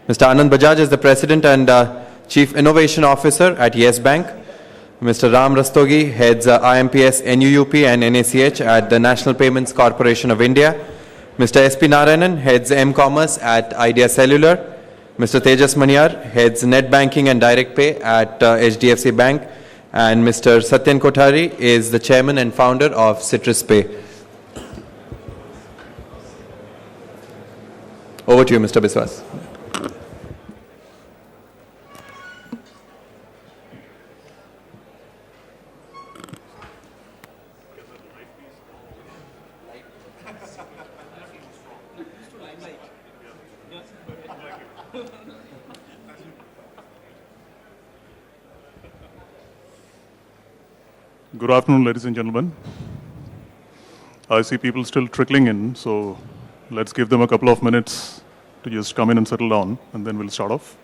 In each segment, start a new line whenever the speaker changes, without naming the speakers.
Mr. Anand Bajaj is the President and Chief Innovation Officer at Yes Bank. Mr. Ram Rastogi heads IMPS, NUUP and NACH at the National Payments Corporation of India. Mr. S.P. Narayanan heads M-Commerce at Idea Cellular. Mr. Tejas Maniyar heads Net Banking and Direct Pay at HDFC Bank. And Mr. Satyan Kothari is the Chairman and Founder of Citrus Pay. Over to you, Mr. Biswas.
Good afternoon, ladies and gentlemen. I see people still trickling in, so let's give them a couple of minutes to just come in and settle down, and then we'll start off.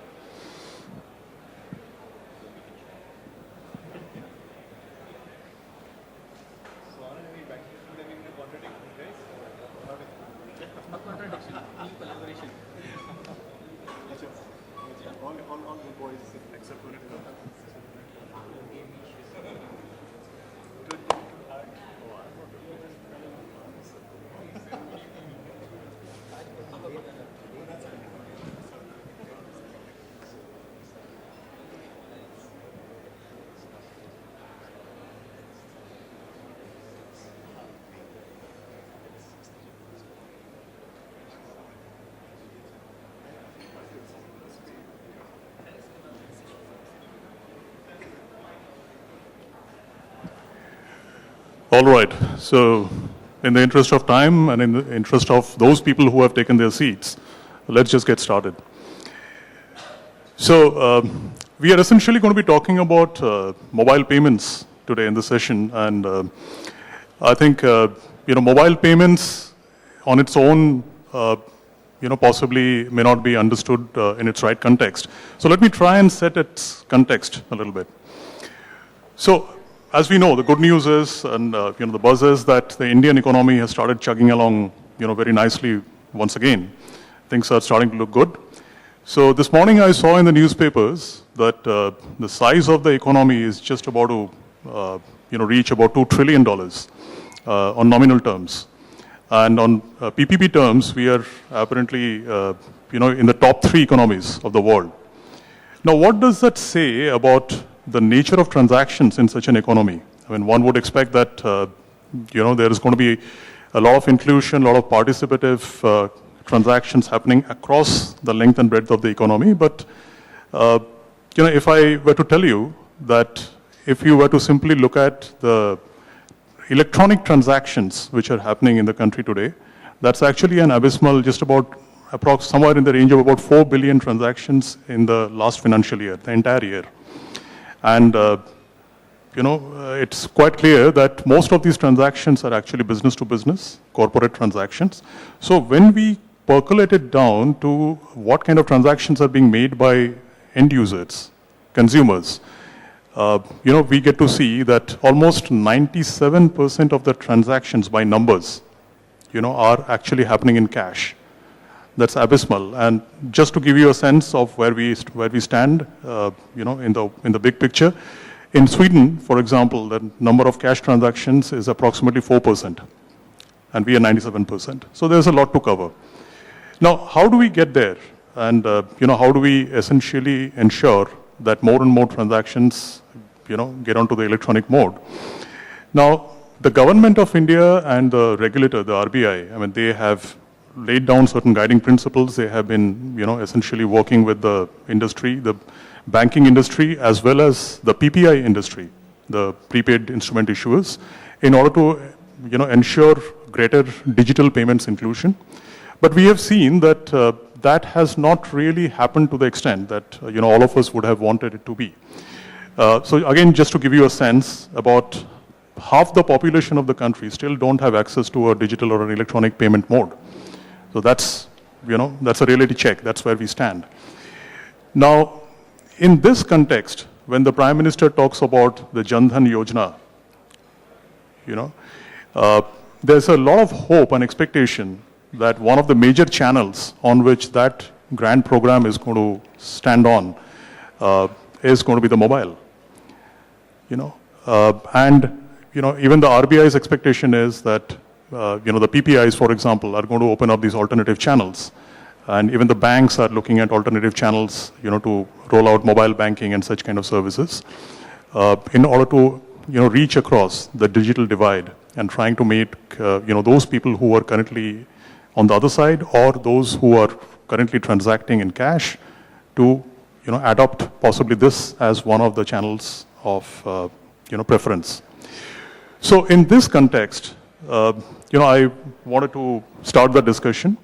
All right, so in the interest of time and in the interest of those people who have taken their seats, let's just get started. So we are essentially going to be talking about mobile payments today in the session, and I think mobile payments on its own possibly may not be understood in its right context. So let me try and set its context a little bit. So as we know, the good news is, and the buzz is that the Indian economy has started chugging along, very nicely once again. Things are starting to look good. So this morning I saw in the newspapers that the size of the economy is just about to, reach about $2 trillion on nominal terms. And on PPP terms, we are apparently, in the top 3 economies of the world. Now, what does that say about the nature of transactions in such an economy? I mean, one would expect that, there is going to be a lot of inclusion, a lot of participative transactions happening across the length and breadth of the economy. But, if I were to tell you that if you were to simply look at the electronic transactions which are happening in the country today, that's actually an abysmal, just about somewhere in the range of about 4 billion transactions in the last financial year, the entire year. And, it's quite clear that most of these transactions are actually business to business, corporate transactions. So when we percolate it down to what kind of transactions are being made by end users, consumers, we get to see that almost 97% of the transactions by numbers, are actually happening in cash. That's abysmal. And just to give you a sense of where we stand, in the big picture, in Sweden, for example, the number of cash transactions is approximately 4%, and we are 97%. So there's a lot to cover. Now, how do we get there? And how do we essentially ensure that more and more transactions, get onto the electronic mode? Now, the government of India and the regulator, the RBI, I mean, they have laid down certain guiding principles. They have been, essentially working with the industry, the banking industry, as well as the PPI industry, the prepaid instrument issuers, in order to, ensure greater digital payments inclusion. But we have seen that that has not really happened to the extent that, all of us would have wanted it to be. So again, just to give you a sense, about half the population of the country still don't have access to a digital or an electronic payment mode. So that's, that's a reality check. That's where we stand. Now, in this context, when the Prime Minister talks about the Jan Dhan Yojana, there's a lot of hope and expectation that one of the major channels on which that grand program is going to stand on is going to be the mobile. Even the RBI's expectation is that, the PPIs, for example, are going to open up these alternative channels. And even the banks are looking at alternative channels, to roll out mobile banking and such kind of services in order to, reach across the digital divide and trying to make, those people who are currently on the other side or those who are currently transacting in cash to, adopt possibly this as one of the channels of, preference. So in this context, I wanted to start the discussion.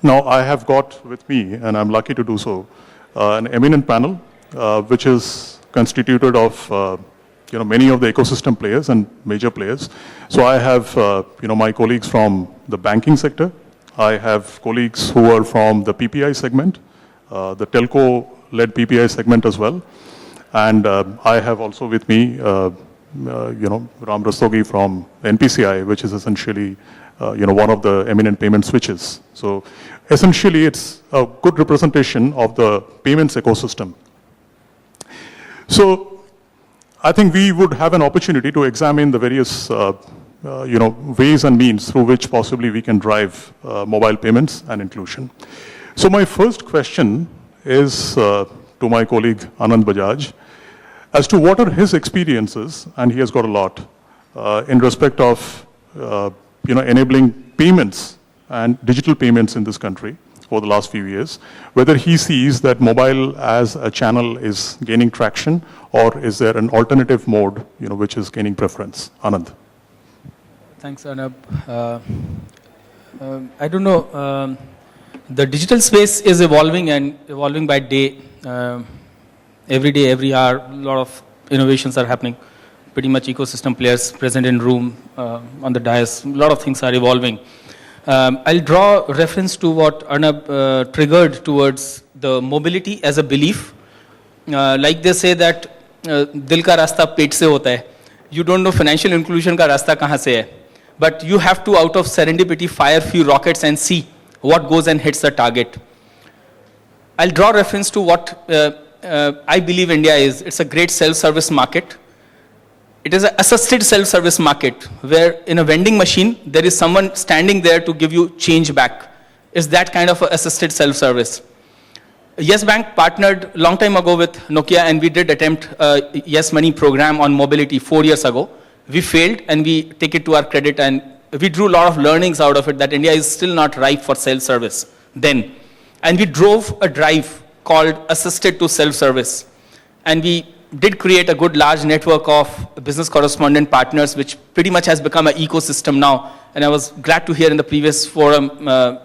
Now, I have got with me, and I'm lucky to do so, an eminent panel, which is constituted of, many of the ecosystem players and major players. So I have, my colleagues from the banking sector. I have colleagues who are from the PPI segment, the telco-led PPI segment as well. And I have also with me, Ram Rastogi from NPCI, which is essentially, one of the eminent payment switches. So essentially, it's a good representation of the payments ecosystem. So I think we would have an opportunity to examine the various, ways and means through which possibly we can drive mobile payments and inclusion. So my first question is to my colleague Anand Bajaj, as to what are his experiences, and he has got a lot, in respect of, enabling payments and digital payments in this country over the last few years, whether he sees that mobile as a channel is gaining traction, or is there an alternative mode, which is gaining preference? Anand.
Thanks, Arnab. I don't know, the digital space is evolving and evolving by day. Every day, every hour, a lot of innovations are happening. Pretty much ecosystem players present in room, on the dais, a lot of things are evolving. I'll draw reference to what Arnab triggered towards the mobility as a belief. Like they say that dil ka rasta pet se hota hai. You don't know financial inclusion ka rasta kahan se hai. But you have to, out of serendipity, fire few rockets and see what goes and hits the target. I'll draw reference to what I believe India is. It's a great self-service market. It is an assisted self-service market where in a vending machine, there is someone standing there to give you change back. It's that kind of assisted self-service. Yes Bank partnered a long time ago with Nokia, and we did attempt a Yes Money program on mobility 4 years ago. We failed, and we take it to our credit, and we drew a lot of learnings out of it that India is still not ripe for self-service then. And we drove a drive called Assisted to Self-Service. And we did create a good large network of business correspondent partners, which pretty much has become an ecosystem now. And I was glad to hear in the previous forum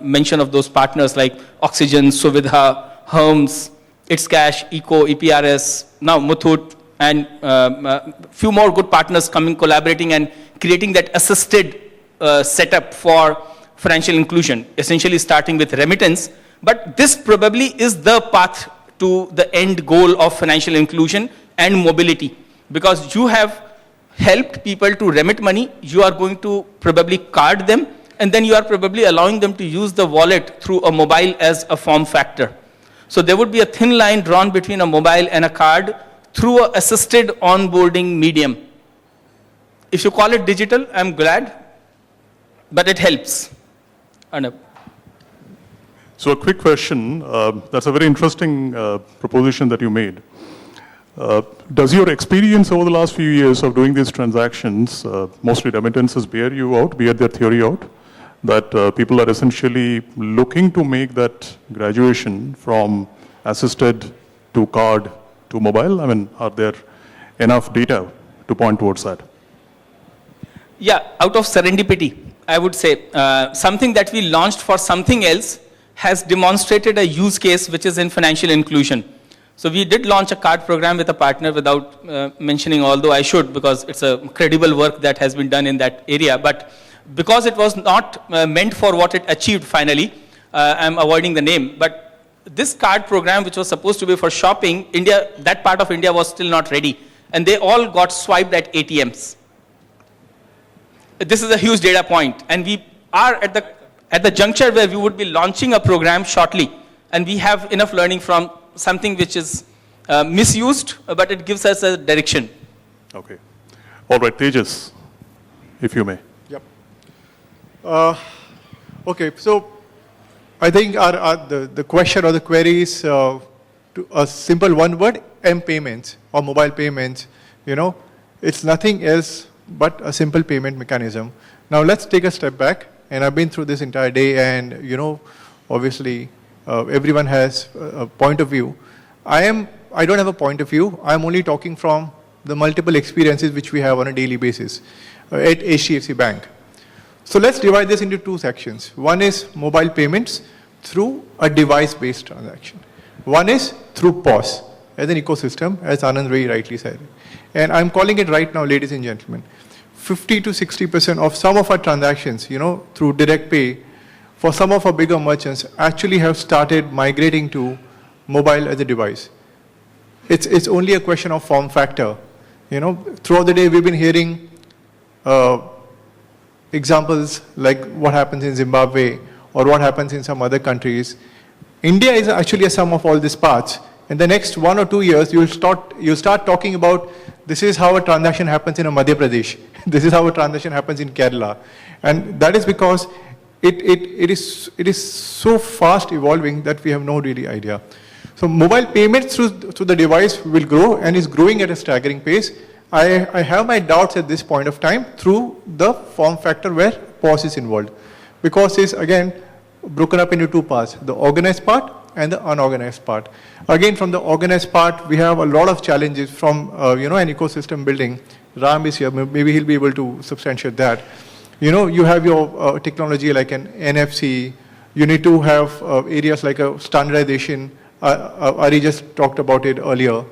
mention of those partners like Oxygen, Suvidha, Hermes, It's Cash, Eco, EPRS, now Muthoot, and few more good partners coming, collaborating and creating that assisted setup for financial inclusion, essentially starting with remittance. But this probably is the path to the end goal of financial inclusion and mobility, because you have helped people to remit money, you are going to probably card them, and then you are probably allowing them to use the wallet through a mobile as a form factor. So there would be a thin line drawn between a mobile and a card through an assisted onboarding medium. If you call it digital, I'm glad, but it helps. Arnab.
So a quick question, that's a very interesting proposition that you made. Does your experience over the last few years of doing these transactions, mostly remittances, bear their theory out? That people are essentially looking to make that graduation from assisted to card to mobile? I mean, are there enough data to point towards that?
Yeah, out of serendipity, I would say something that we launched for something else has demonstrated a use case which is in financial inclusion. So we did launch a card program with a partner without mentioning, although I should, because it's a credible work that has been done in that area. But because it was not meant for what it achieved finally, I'm avoiding the name. But this card program, which was supposed to be for shopping, India, that part of India was still not ready. And they all got swiped at ATMs. This is a huge data point. And we are at the juncture where we would be launching a program shortly. and we have enough learning from something which is misused, but it gives us a direction.
Okay. All right, Tejas, if you may.
Yep. Okay, so I think the question or the query is to a simple one word, M-payments or mobile payments. It's nothing else but a simple payment mechanism. Now let's take a step back, and I've been through this entire day, and obviously everyone has a point of view. I don't have a point of view. I'm only talking from the multiple experiences which we have on a daily basis at HDFC Bank. So let's divide this into two sections. One is mobile payments through a device-based transaction. One is through POS as an ecosystem, as Anand very rightly said. And I'm calling it right now, ladies and gentlemen, 50 to 60% of some of our transactions, through direct pay, for some of our bigger merchants actually have started migrating to mobile as a device. It's only a question of form factor. Throughout the day we've been hearing examples like what happens in Zimbabwe or what happens in some other countries. India is actually a sum of all these parts. In the next 1 or 2 years, you'll start talking about this is how a transaction happens in Madhya Pradesh. This is how a transaction happens in Kerala. And that is because it is so fast evolving that we have no really idea. So mobile payments through the device will grow and is growing at a staggering pace. I have my doubts at this point of time through the form factor where POS is involved. Because it's again broken up into two parts, the organized part and the unorganized part. Again, from the organized part, we have a lot of challenges from an ecosystem building. Ram is here, maybe he'll be able to substantiate that. You have your technology like an NFC. You need to have areas like a standardization. Ari just talked about it earlier.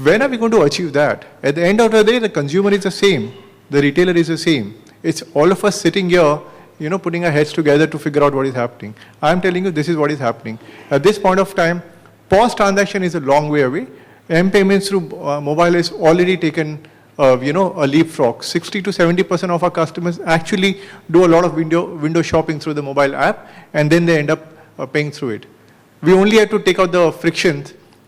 When are we going to achieve that? At the end of the day, the consumer is the same. The retailer is the same. It's all of us sitting here, putting our heads together to figure out what is happening. I'm telling you, this is what is happening. At this point of time, POS transaction is a long way away. M-payments through mobile is already taken, a leapfrog. 60 to 70% of our customers actually do a lot of window shopping through the mobile app, and then they end up paying through it. We only have to take out the friction,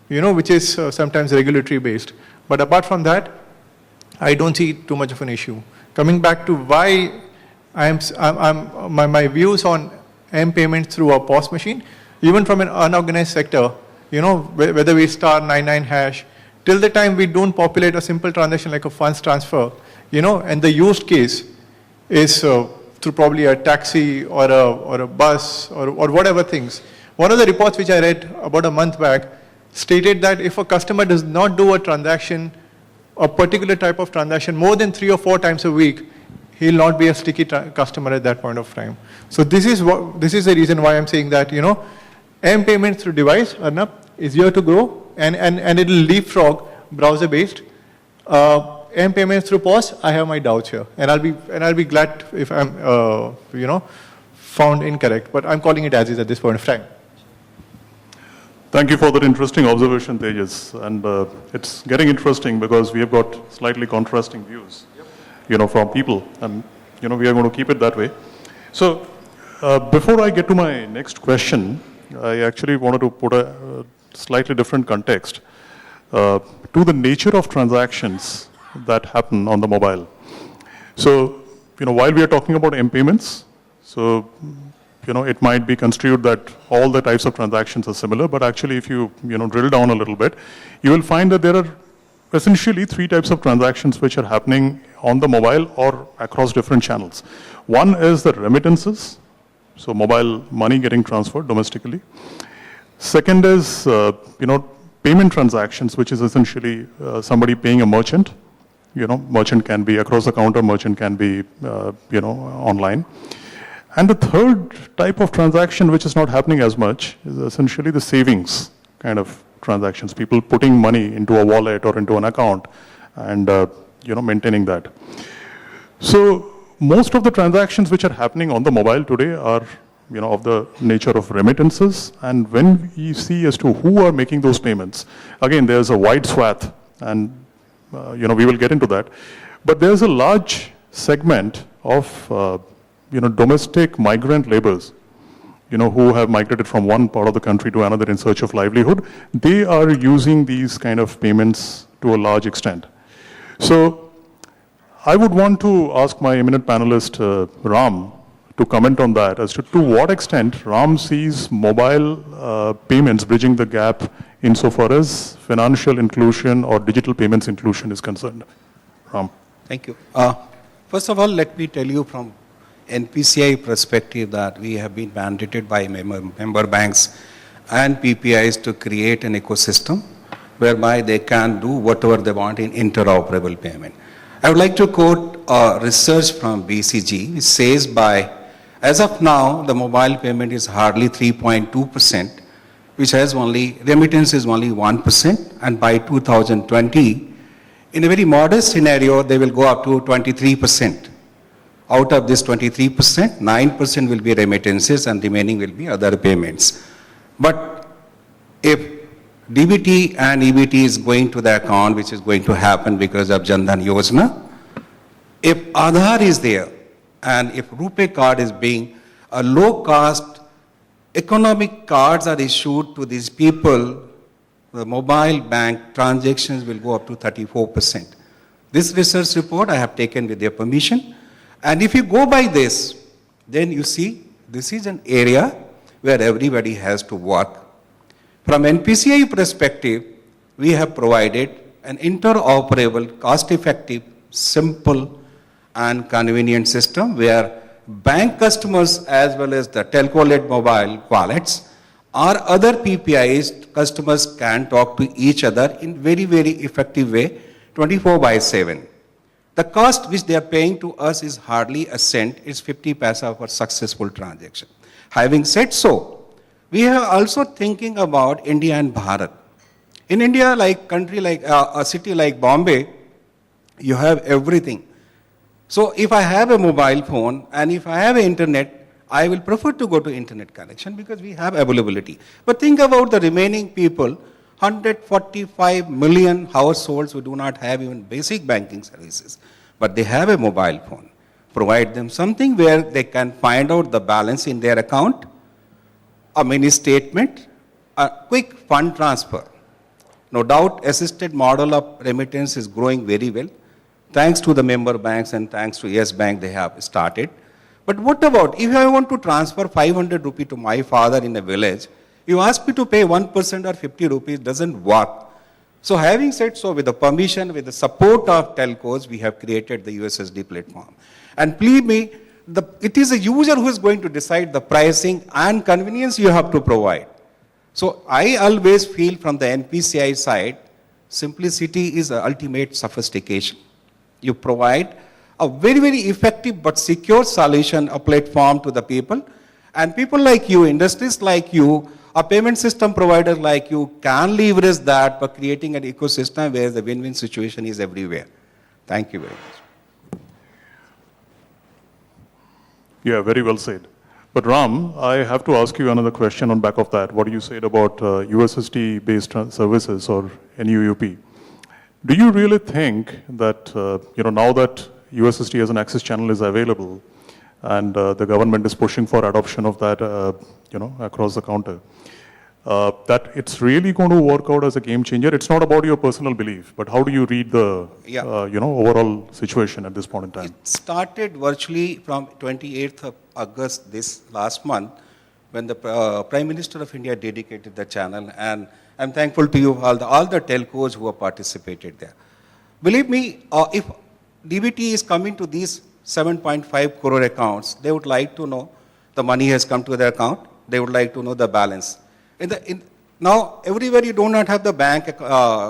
which is sometimes regulatory based. But apart from that, I don't see too much of an issue. Coming back to why my views on M-payments through a POS machine, even from an unorganized sector, whether we star 99 hash, till the time we don't populate a simple transaction like a funds transfer, and the used case is through probably a taxi or a bus or whatever things. One of the reports which I read about a month back stated that if a customer does not do a transaction, a particular type of transaction more than 3 or 4 times a week, he'll not be a sticky customer at that point of time. So this is the reason why I'm saying that, M-payments through device, Arnab, is here to grow and it'll leapfrog browser-based. M-payments through POS, I have my doubts here. And I'll be glad if I'm, found incorrect. But I'm calling it as is at this point of time.
Thank you for that interesting observation, Tejas. And it's getting interesting because we have got slightly contrasting views, from people. And, we are going to keep it that way. So before I get to my next question, I actually wanted to put a slightly different context to the nature of transactions that happen on the mobile. So, while we are talking about M-payments, so it might be construed that all the types of transactions are similar, but actually if you, drill down a little bit, you will find that there are essentially 3 types of transactions which are happening on the mobile or across different channels. One is the remittances, so mobile money getting transferred domestically. Second is, payment transactions, which is essentially somebody paying a merchant. Merchant can be across the counter, merchant can be, online. And the third type of transaction, which is not happening as much, is essentially the savings kind of transactions. People putting money into a wallet or into an account and, maintaining that. So most of the transactions which are happening on the mobile today are, of the nature of remittances. And when we see as to who are making those payments, again, there's a wide swath and, we will get into that. But there's a large segment of, domestic migrant laborers who have migrated from one part of the country to another in search of livelihood, they are using these kind of payments to a large extent. So I would want to ask my eminent panelist, Ram, to comment on that as to what extent Ram sees mobile payments bridging the gap insofar as financial inclusion or digital payments inclusion is concerned. Ram.
Thank you. First of all, let me tell you from NPCI perspective that we have been mandated by member banks and PPIs to create an ecosystem whereby they can do whatever they want in interoperable payment. I would like to quote research from BCG, which says as of now, the mobile payment is hardly 3.2%, which has remittance is only 1%, and by 2020, in a very modest scenario, they will go up to 23%. Out of this 23%, 9% will be remittances and remaining will be other payments. But if DBT and EBT is going to the account, which is going to happen because of Jan Dhan Yojana, if Aadhaar is there, and if RuPay card is being a low-cost economic cards are issued to these people, the mobile bank transactions will go up to 34%. This research report I have taken with their permission. And if you go by this, then you see this is an area where everybody has to work. From NPCI perspective, we have provided an interoperable, cost-effective, simple, and convenient system where bank customers as well as the telco-led mobile wallets or other PPIs customers can talk to each other in very, very effective way, 24/7. The cost which they are paying to us is hardly a cent, it's 50 paisa for successful transaction. Having said so, we are also thinking about India and Bharat. In India, a city like Bombay, you have everything. So if I have a mobile phone and if I have internet, I will prefer to go to internet connection because we have availability. But think about the remaining people, 145 million households who do not have even basic banking services, but they have a mobile phone. Provide them something where they can find out the balance in their account, a mini statement, a quick fund transfer. No doubt, assisted model of remittance is growing very well. Thanks to the member banks and thanks to Yes Bank, they have started. But what about if I want to transfer 500 rupees to my father in a village? You ask me to pay 1% or 50 rupees, doesn't work. So having said so, with the permission, with the support of telcos, we have created the USSD platform. And believe me, it is a user who is going to decide the pricing and convenience you have to provide. So I always feel from the NPCI side, simplicity is the ultimate sophistication. You provide a very, very effective but secure solution, a platform to the people. And people like you, industries like you, a payment system provider like you can leverage that by creating an ecosystem where the win-win situation is everywhere. Thank you very much.
Yeah, very well said. But Ram, I have to ask you another question on back of that. What you said about USSD-based services or NUUP. Do you really think that, now that USSD as an access channel is available and the government is pushing for adoption of that, across the counter, that it's really going to work out as a game changer? It's not about your personal belief, but how do you read the, overall situation at this point in time?
It started virtually from 28th of August this last month when the Prime Minister of India dedicated the channel, and I'm thankful to you, all the telcos who have participated there. Believe me, if DBT is coming to these 7.5 crore accounts, they would like to know the money has come to their account, they would like to know the balance. Now, everywhere you do not have the bank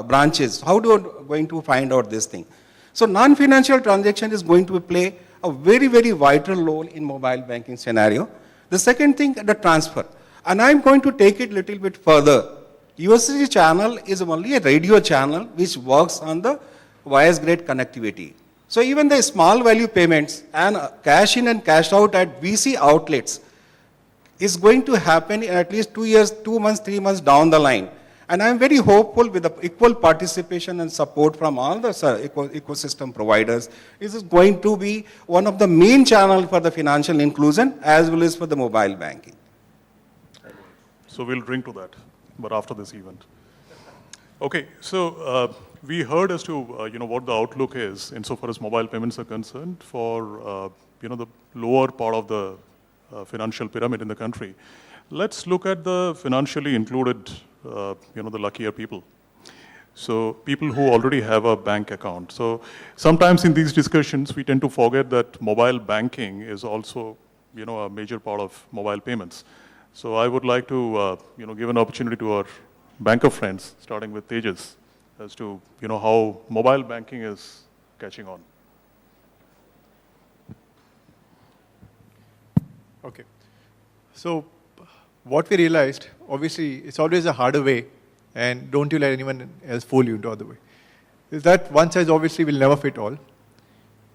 branches, how do you going to find out this thing? So non-financial transaction is going to play a very, very vital role in mobile banking scenario. The second thing, the transfer. And I'm going to take it a little bit further. USSD channel is only a radio channel which works on the wires grade connectivity. So even the small value payments and cash in and cash out at VC outlets is going to happen in at least 2 years, 2 months, 3 months down the line. And I'm very hopeful with the equal participation and support from all the ecosystem providers. This is going to be one of the main channels for the financial inclusion as well as for the mobile banking.
So we'll drink to that, but after this event. Okay, so we heard as to what the outlook is insofar as mobile payments are concerned for the lower part of the financial pyramid in the country. Let's look at the financially included, the luckier people. So people who already have a bank account. So sometimes in these discussions, we tend to forget that mobile banking is also, a major part of mobile payments. So I would like to, give an opportunity to our banker friends, starting with Tejas, as to, how mobile banking is catching on.
Okay. So what we realized, obviously, it's always a harder way, and don't you let anyone else fool you the other way, is that one size obviously will never fit all.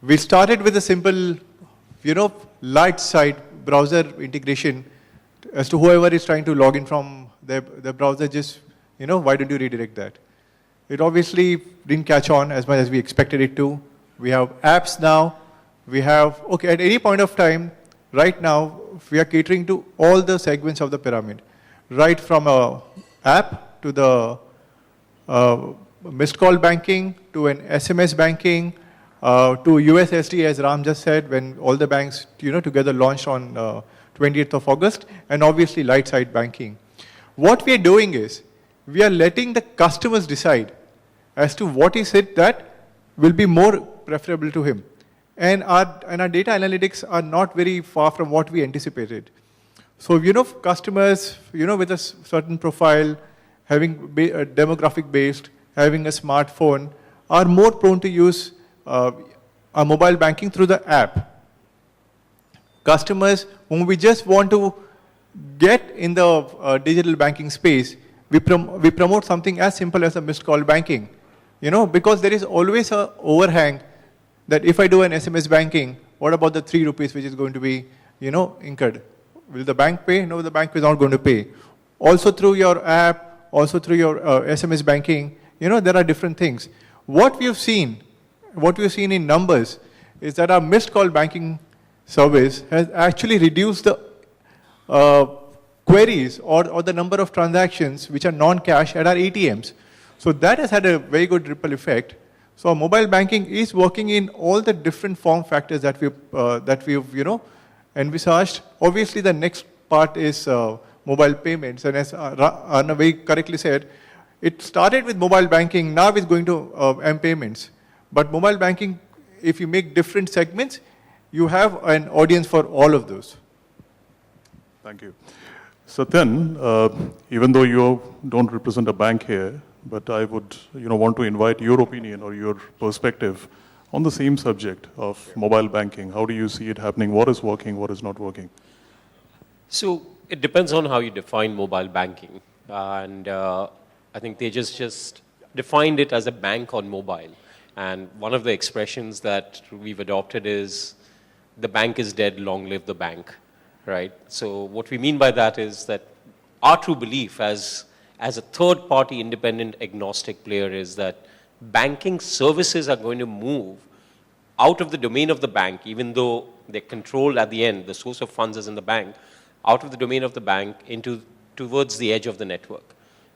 We started with a simple, light side browser integration as to whoever is trying to log in from their browser, just, why don't you redirect that? It obviously didn't catch on as much as we expected it to. We have apps now. We have, at any point of time, right now, we are catering to all the segments of the pyramid, right from a app to the missed call banking, to an SMS banking, to USSD, as Ram just said, when all the banks, together launched on 20th of August, and obviously light side banking. What we are doing is, we are letting the customers decide as to what is it that will be more preferable to him. And our data analytics are not very far from what we anticipated. So, customers, with a certain profile, having demographic based, having a smartphone, are more prone to use our mobile banking through the app. Customers whom we just want to get in the digital banking space, we promote something as simple as a missed call banking. Because there is always an overhang that if I do an SMS banking, what about the 3 rupees which is going to be, incurred? Will the bank pay? No, the bank is not going to pay. Also through your app, also through your SMS banking, there are different things. What we've seen in numbers is that our missed call banking service has actually reduced the queries or the number of transactions which are non-cash at our ATMs. So that has had a very good ripple effect. So our mobile banking is working in all the different form factors that we've envisaged. Obviously, the next part is mobile payments, and as Arna very correctly said, it started with mobile banking. Now it's going to M-payments. But mobile banking, if you make different segments, you have an audience for all of those.
Thank you. Satyan, even though you don't represent a bank here, but I would want to invite your opinion or your perspective on the same subject of mobile banking. How do you see it happening? What is working? What is not working?
So it depends on how you define mobile banking. And I think they just defined it as a bank on mobile. And one of the expressions that we've adopted is, the bank is dead, long live the bank, right? So what we mean by that is that our true belief as a third-party independent agnostic player is that banking services are going to move out of the domain of the bank, even though they're controlled at the end, the source of funds is in the bank, out of the domain of the bank towards the edge of the network.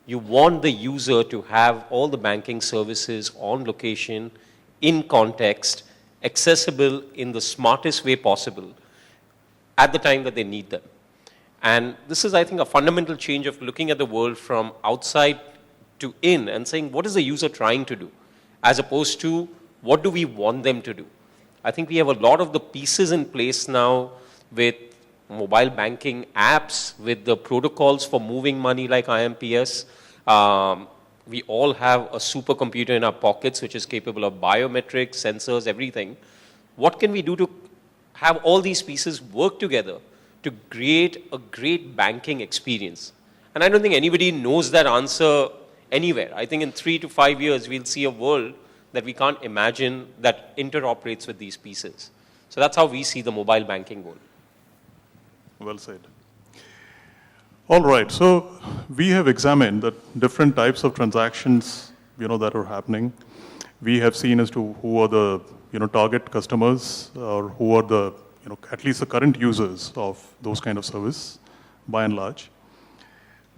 You want the user to have all the banking services on location, in context, accessible in the smartest way possible at the time that they need them. And this is, I think, a fundamental change of looking at the world from outside to in and saying, what is the user trying to do? As opposed to, what do we want them to do? I think we have a lot of the pieces in place now with mobile banking apps, with the protocols for moving money like IMPS. We all have a supercomputer in our pockets which is capable of biometrics, sensors, everything. What can we do to have all these pieces work together to create a great banking experience? And I don't think anybody knows that answer anywhere. I think in 3 to 5 years, we'll see a world that we can't imagine that interoperates with these pieces. So that's how we see the mobile banking world.
Well said. All right, so we have examined the different types of transactions, that are happening. We have seen as to who are the, target customers, or who are the, at least the current users of those kind of service, by and large.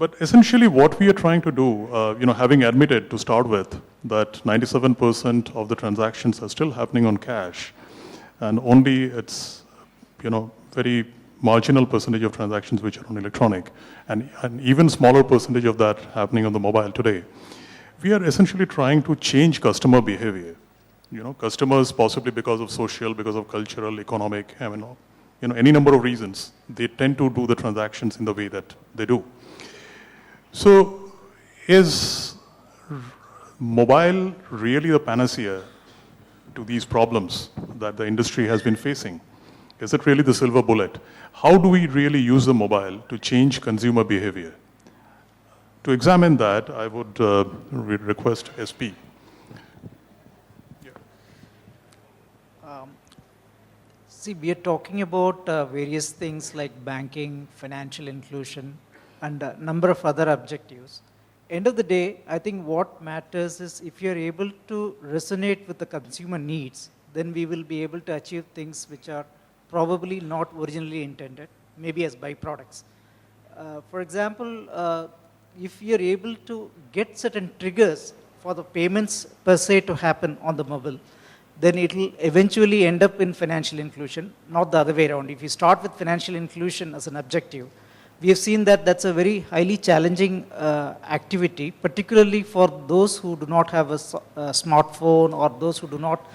But essentially what we are trying to do, having admitted to start with that 97% of the transactions are still happening on cash, and only it's, very marginal percentage of transactions which are on electronic, and an even smaller percentage of that happening on the mobile today. We are essentially trying to change customer behavior. Customers possibly because of social, because of cultural, economic, any number of reasons, they tend to do the transactions in the way that they do. So is mobile really the panacea to these problems that the industry has been facing? Is it really the silver bullet? How do we really use the mobile to change consumer behavior? To examine that, I would request SP.
See, we are talking about various things like banking, financial inclusion, and a number of other objectives. End of the day, I think what matters is if you're able to resonate with the consumer needs, then we will be able to achieve things which are probably not originally intended, maybe as byproducts. For example, if you're able to get certain triggers for the payments per se to happen on the mobile, then it will eventually end up in financial inclusion, not the other way around. If you start with financial inclusion as an objective, we have seen that that's a very highly challenging activity, particularly for those who do not have a smartphone or those who do not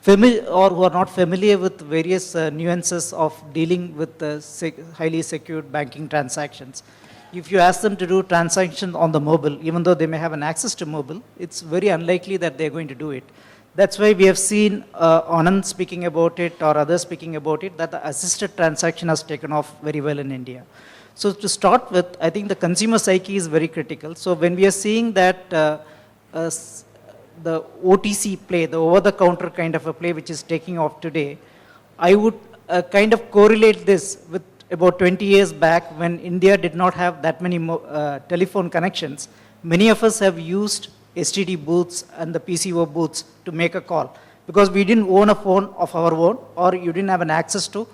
who are not familiar with various nuances of dealing with highly secured banking transactions. If you ask them to do transactions on the mobile, even though they may have an access to mobile, it's very unlikely that they're going to do it. That's why we have seen Anand speaking about it or others speaking about it, that the assisted transaction has taken off very well in India. So to start with, I think the consumer psyche is very critical. So when we are seeing that the OTC play, the over-the-counter kind of a play which is taking off today, I would kind of correlate this with about 20 years back when India did not have that many telephone connections. Many of us have used STD booths and the PCO booths to make a call because we didn't own a phone of our own or you didn't have an access to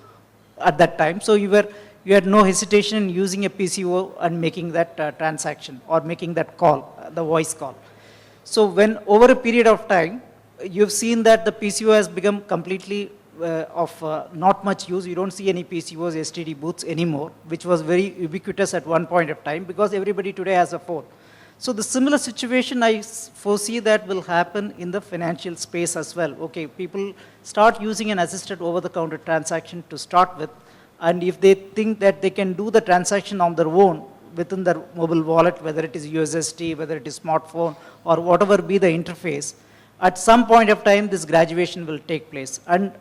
at that time. So you had no hesitation in using a PCO and making that transaction or making that call, the voice call. So when over a period of time, you've seen that the PCO has become completely not much use. You don't see any PCOs, STD booths anymore, which was very ubiquitous at one point of time because everybody today has a phone. So the similar situation I foresee that will happen in the financial space as well. Okay, people start using an assisted over-the-counter transaction to start with, and if they think that they can do the transaction on their own within their mobile wallet, whether it is USSD, whether it is smartphone, or whatever be the interface, at some point of time this graduation will take place. And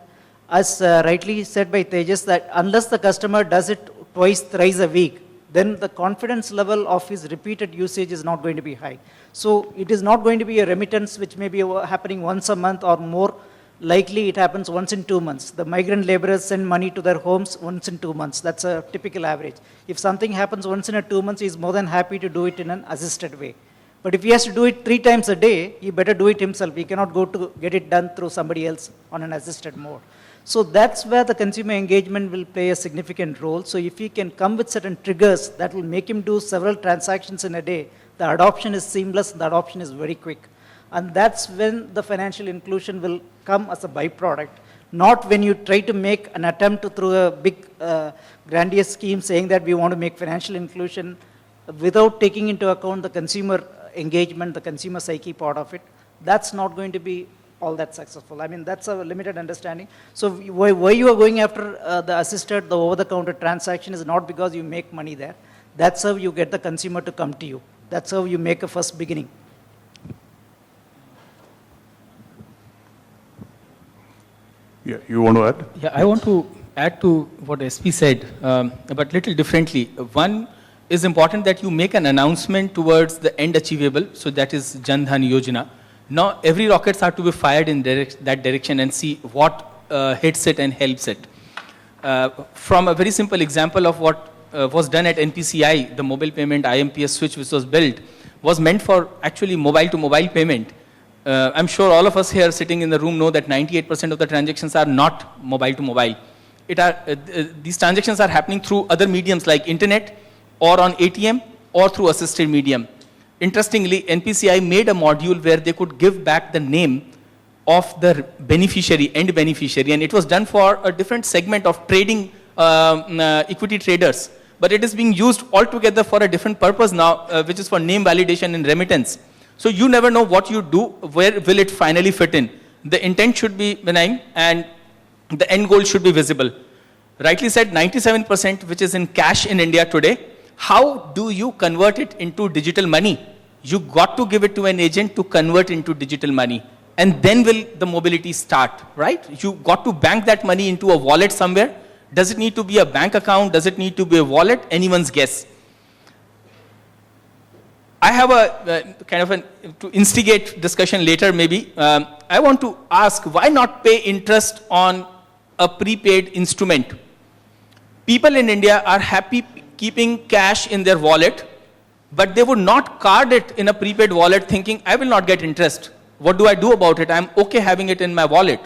as rightly said by Tejas, that unless the customer does it twice, thrice a week, then the confidence level of his repeated usage is not going to be high. So it is not going to be a remittance which may be happening once a month or more. Likely it happens once in 2 months. The migrant laborers send money to their homes once in 2 months. That's a typical average. If something happens once in 2 months, he's more than happy to do it in an assisted way. But if he has to do it 3 times a day, he better do it himself. He cannot go to get it done through somebody else on an assisted mode. So that's where the consumer engagement will play a significant role. So if he can come with certain triggers that will make him do several transactions in a day, the adoption is seamless, the adoption is very quick. And that's when the financial inclusion will come as a byproduct, not when you try to make an attempt to through a big grandiose scheme saying that we want to make financial inclusion without taking into account the consumer engagement, the consumer psyche part of it. That's not going to be all that successful. I mean, that's a limited understanding. So why you are going after the assisted, the over-the-counter transaction is not because you make money there. That's how you get the consumer to come to you. That's how you make a first beginning.
Yeah, you want to add?
Yeah, I want to add to what SP said, but little differently. One is important that you make an announcement towards the end achievable, so that is Jan Dhan Yojana. Now every rockets are to be fired in that direction and see what hits it and helps it. From a very simple example of what was done at NPCI, the mobile payment IMPS switch which was built was meant for actually mobile to mobile payment. I'm sure all of us here sitting in the room know that 98% of the transactions are not mobile to mobile. These transactions are happening through other mediums like internet or on ATM or through assisted medium. Interestingly, NPCI made a module where they could give back the name of the beneficiary, end beneficiary, and it was done for a different segment of trading, equity traders. But it is being used altogether for a different purpose now, which is for name validation and remittance. So you never know what you do, where will it finally fit in. The intent should be benign and the end goal should be visible. Rightly said, 97% which is in cash in India today. How do you convert it into digital money? You got to give it to an agent to convert into digital money. And then will the mobility start, right? You got to bank that money into a wallet somewhere. Does it need to be a bank account? Does it need to be a wallet? Anyone's guess. I have a to instigate discussion later maybe. I want to ask, why not pay interest on a prepaid instrument? People in India are happy keeping cash in their wallet, but they would not card it in a prepaid wallet thinking, I will not get interest. What do I do about it? I'm okay having it in my wallet.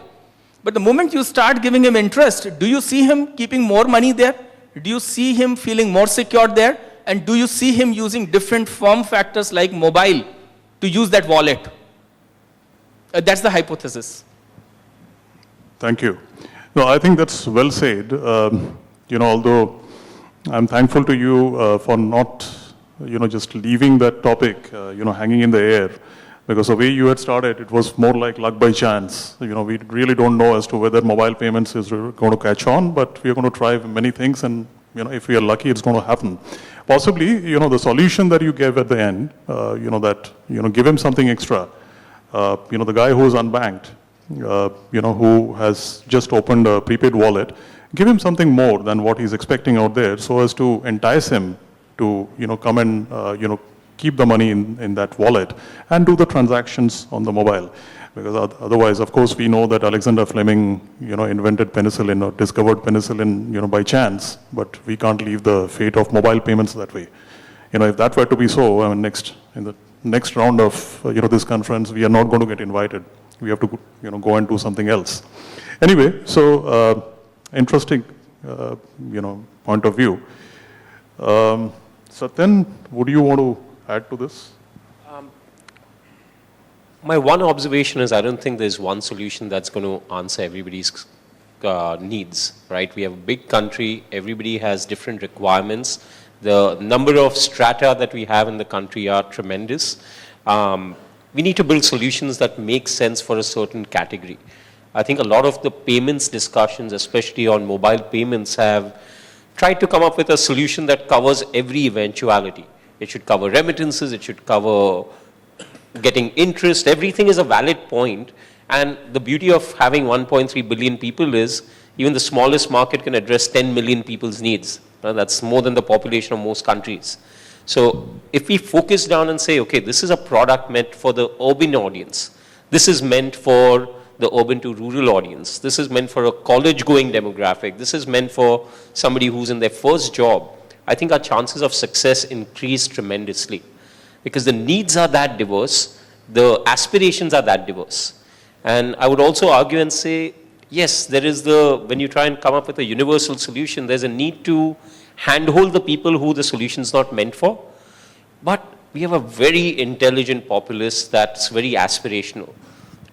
But the moment you start giving him interest, do you see him keeping more money there? Do you see him feeling more secure there? And do you see him using different form factors like mobile to use that wallet? That's the hypothesis.
Thank you. No, I think that's well said. Although I'm thankful to you for not, just leaving that topic, hanging in the air. Because the way you had started, it was more like luck by chance. We really don't know as to whether mobile payments is going to catch on, but we are going to try many things, and if we are lucky, it's going to happen. Possibly, the solution that you gave at the end, give him something extra. The guy who is unbanked, who has just opened a prepaid wallet, give him something more than what he's expecting out there, so as to entice him to, come and, keep the money in that wallet and do the transactions on the mobile. Because otherwise, of course, we know that Alexander Fleming, invented penicillin or discovered penicillin, by chance, but we can't leave the fate of mobile payments that way. If that were to be so, in the next round of, this conference, we are not going to get invited. We have to, go and do something else. Anyway, so interesting, point of view. Satyan, would you want to add to this?
My one observation is I don't think there's one solution that's going to answer everybody's needs, right? We have a big country, everybody has different requirements. The number of strata that we have in the country are tremendous. We need to build solutions that make sense for a certain category. I think a lot of the payments discussions, especially on mobile payments, have tried to come up with a solution that covers every eventuality. It should cover remittances, it should cover getting interest, everything is a valid point. And the beauty of having 1.3 billion people is even the smallest market can address 10 million people's needs. That's more than the population of most countries. So if we focus down and say, okay, this is a product meant for the urban audience, this is meant for the urban to rural audience, this is meant for a college-going demographic, this is meant for somebody who's in their first job, I think our chances of success increase tremendously because the needs are that diverse, the aspirations are that diverse. And I would also argue and say, yes, there is when you try and come up with a universal solution, there's a need to handhold the people who the solution's not meant for. But we have a very intelligent populace that's very aspirational.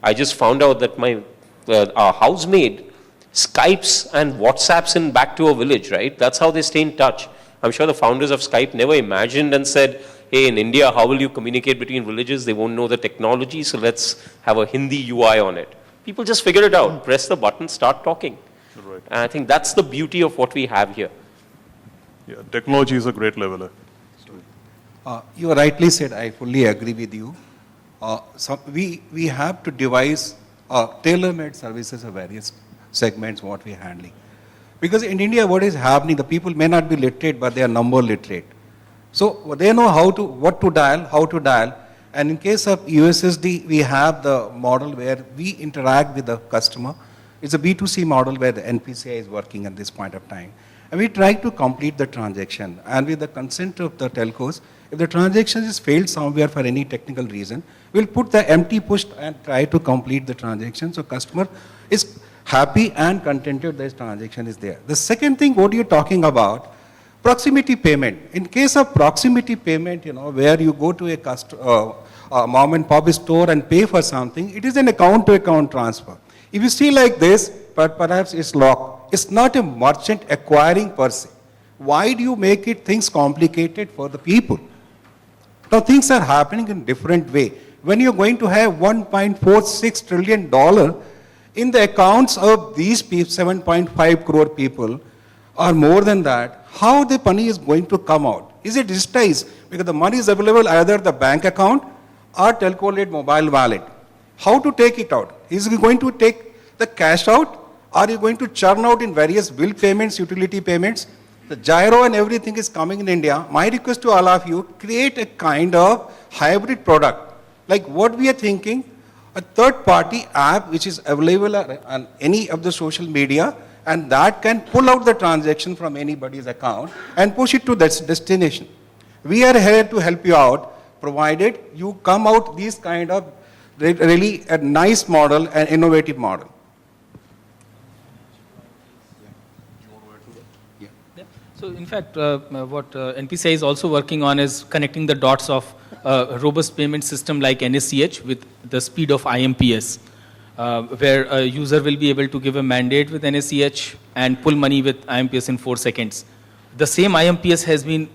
I just found out that our housemaid Skypes and WhatsApps in back to a village, right? That's how they stay in touch. I'm sure the founders of Skype never imagined and said, hey, in India, how will you communicate between villages? They won't know the technology, so let's have a Hindi UI on it. People just figure it out, press the button, start talking.
Right.
And I think that's the beauty of what we have here.
Yeah, technology is a great leveler.
You rightly said, I fully agree with you. We have to devise tailor-made services of various segments what we are handling. Because in India, what is happening, the people may not be literate, but they are number literate. So they know what to dial, how to dial. And in case of USSD, we have the model where we interact with the customer. It's a B2C model where the NPCI is working at this point of time. And we try to complete the transaction. And with the consent of the telcos, if the transaction is failed somewhere for any technical reason, we'll put the empty push and try to complete the transaction. So customer is happy and contented this transaction is there. The second thing, what you're talking about, Proximity payment. In case of proximity payment, where you go to a mom and pop store and pay for something, it is an account-to-account transfer. If you see like this, but perhaps it's locked. It's not a merchant acquiring per se. Why do you make it things complicated for the people? Now things are happening in different way. When you're going to have $1.46 trillion in the accounts of these 7.5 crore people, or more than that, how the money is going to come out? Is it digitized? Because the money is available either the bank account or telco-led mobile wallet. How to take it out? Is he going to take the cash out? Are you going to churn out in various bill payments, utility payments? The gyro and everything is coming in India. My request to all of you, create a kind of hybrid product. Like what we are thinking, a third-party app which is available on any of the social media, and that can pull out the transaction from anybody's account and push it to that destination. We are here to help you out, provided you come out these kind of really a nice model and innovative model.
So in fact, what NPCI is also working on is connecting the dots of a robust payment system like NACH with the speed of IMPS, where a user will be able to give a mandate with NACH and pull money with IMPS in 4 seconds. The same IMPS has been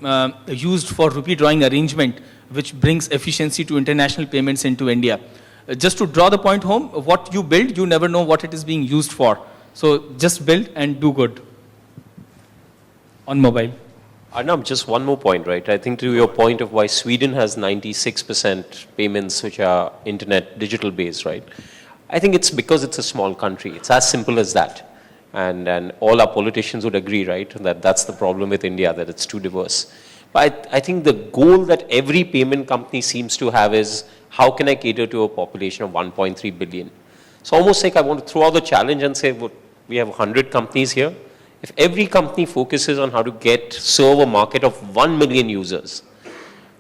used for rupee drawing arrangement, which brings efficiency to international payments into India. Just to draw the point home, what you build, you never know what it is being used for. So just build and do good on mobile.
Arnab, just one more point, right? I think to your point of why Sweden has 96% payments which are internet digital based, right? I think it's because it's a small country. It's as simple as that. And all our politicians would agree, right, that that's the problem with India, that it's too diverse. But I think the goal that every payment company seems to have is, how can I cater to a population of 1.3 billion? So almost like I want to throw out the challenge and say, well, we have 100 companies here. If every company focuses on how to serve a market of 1 million users,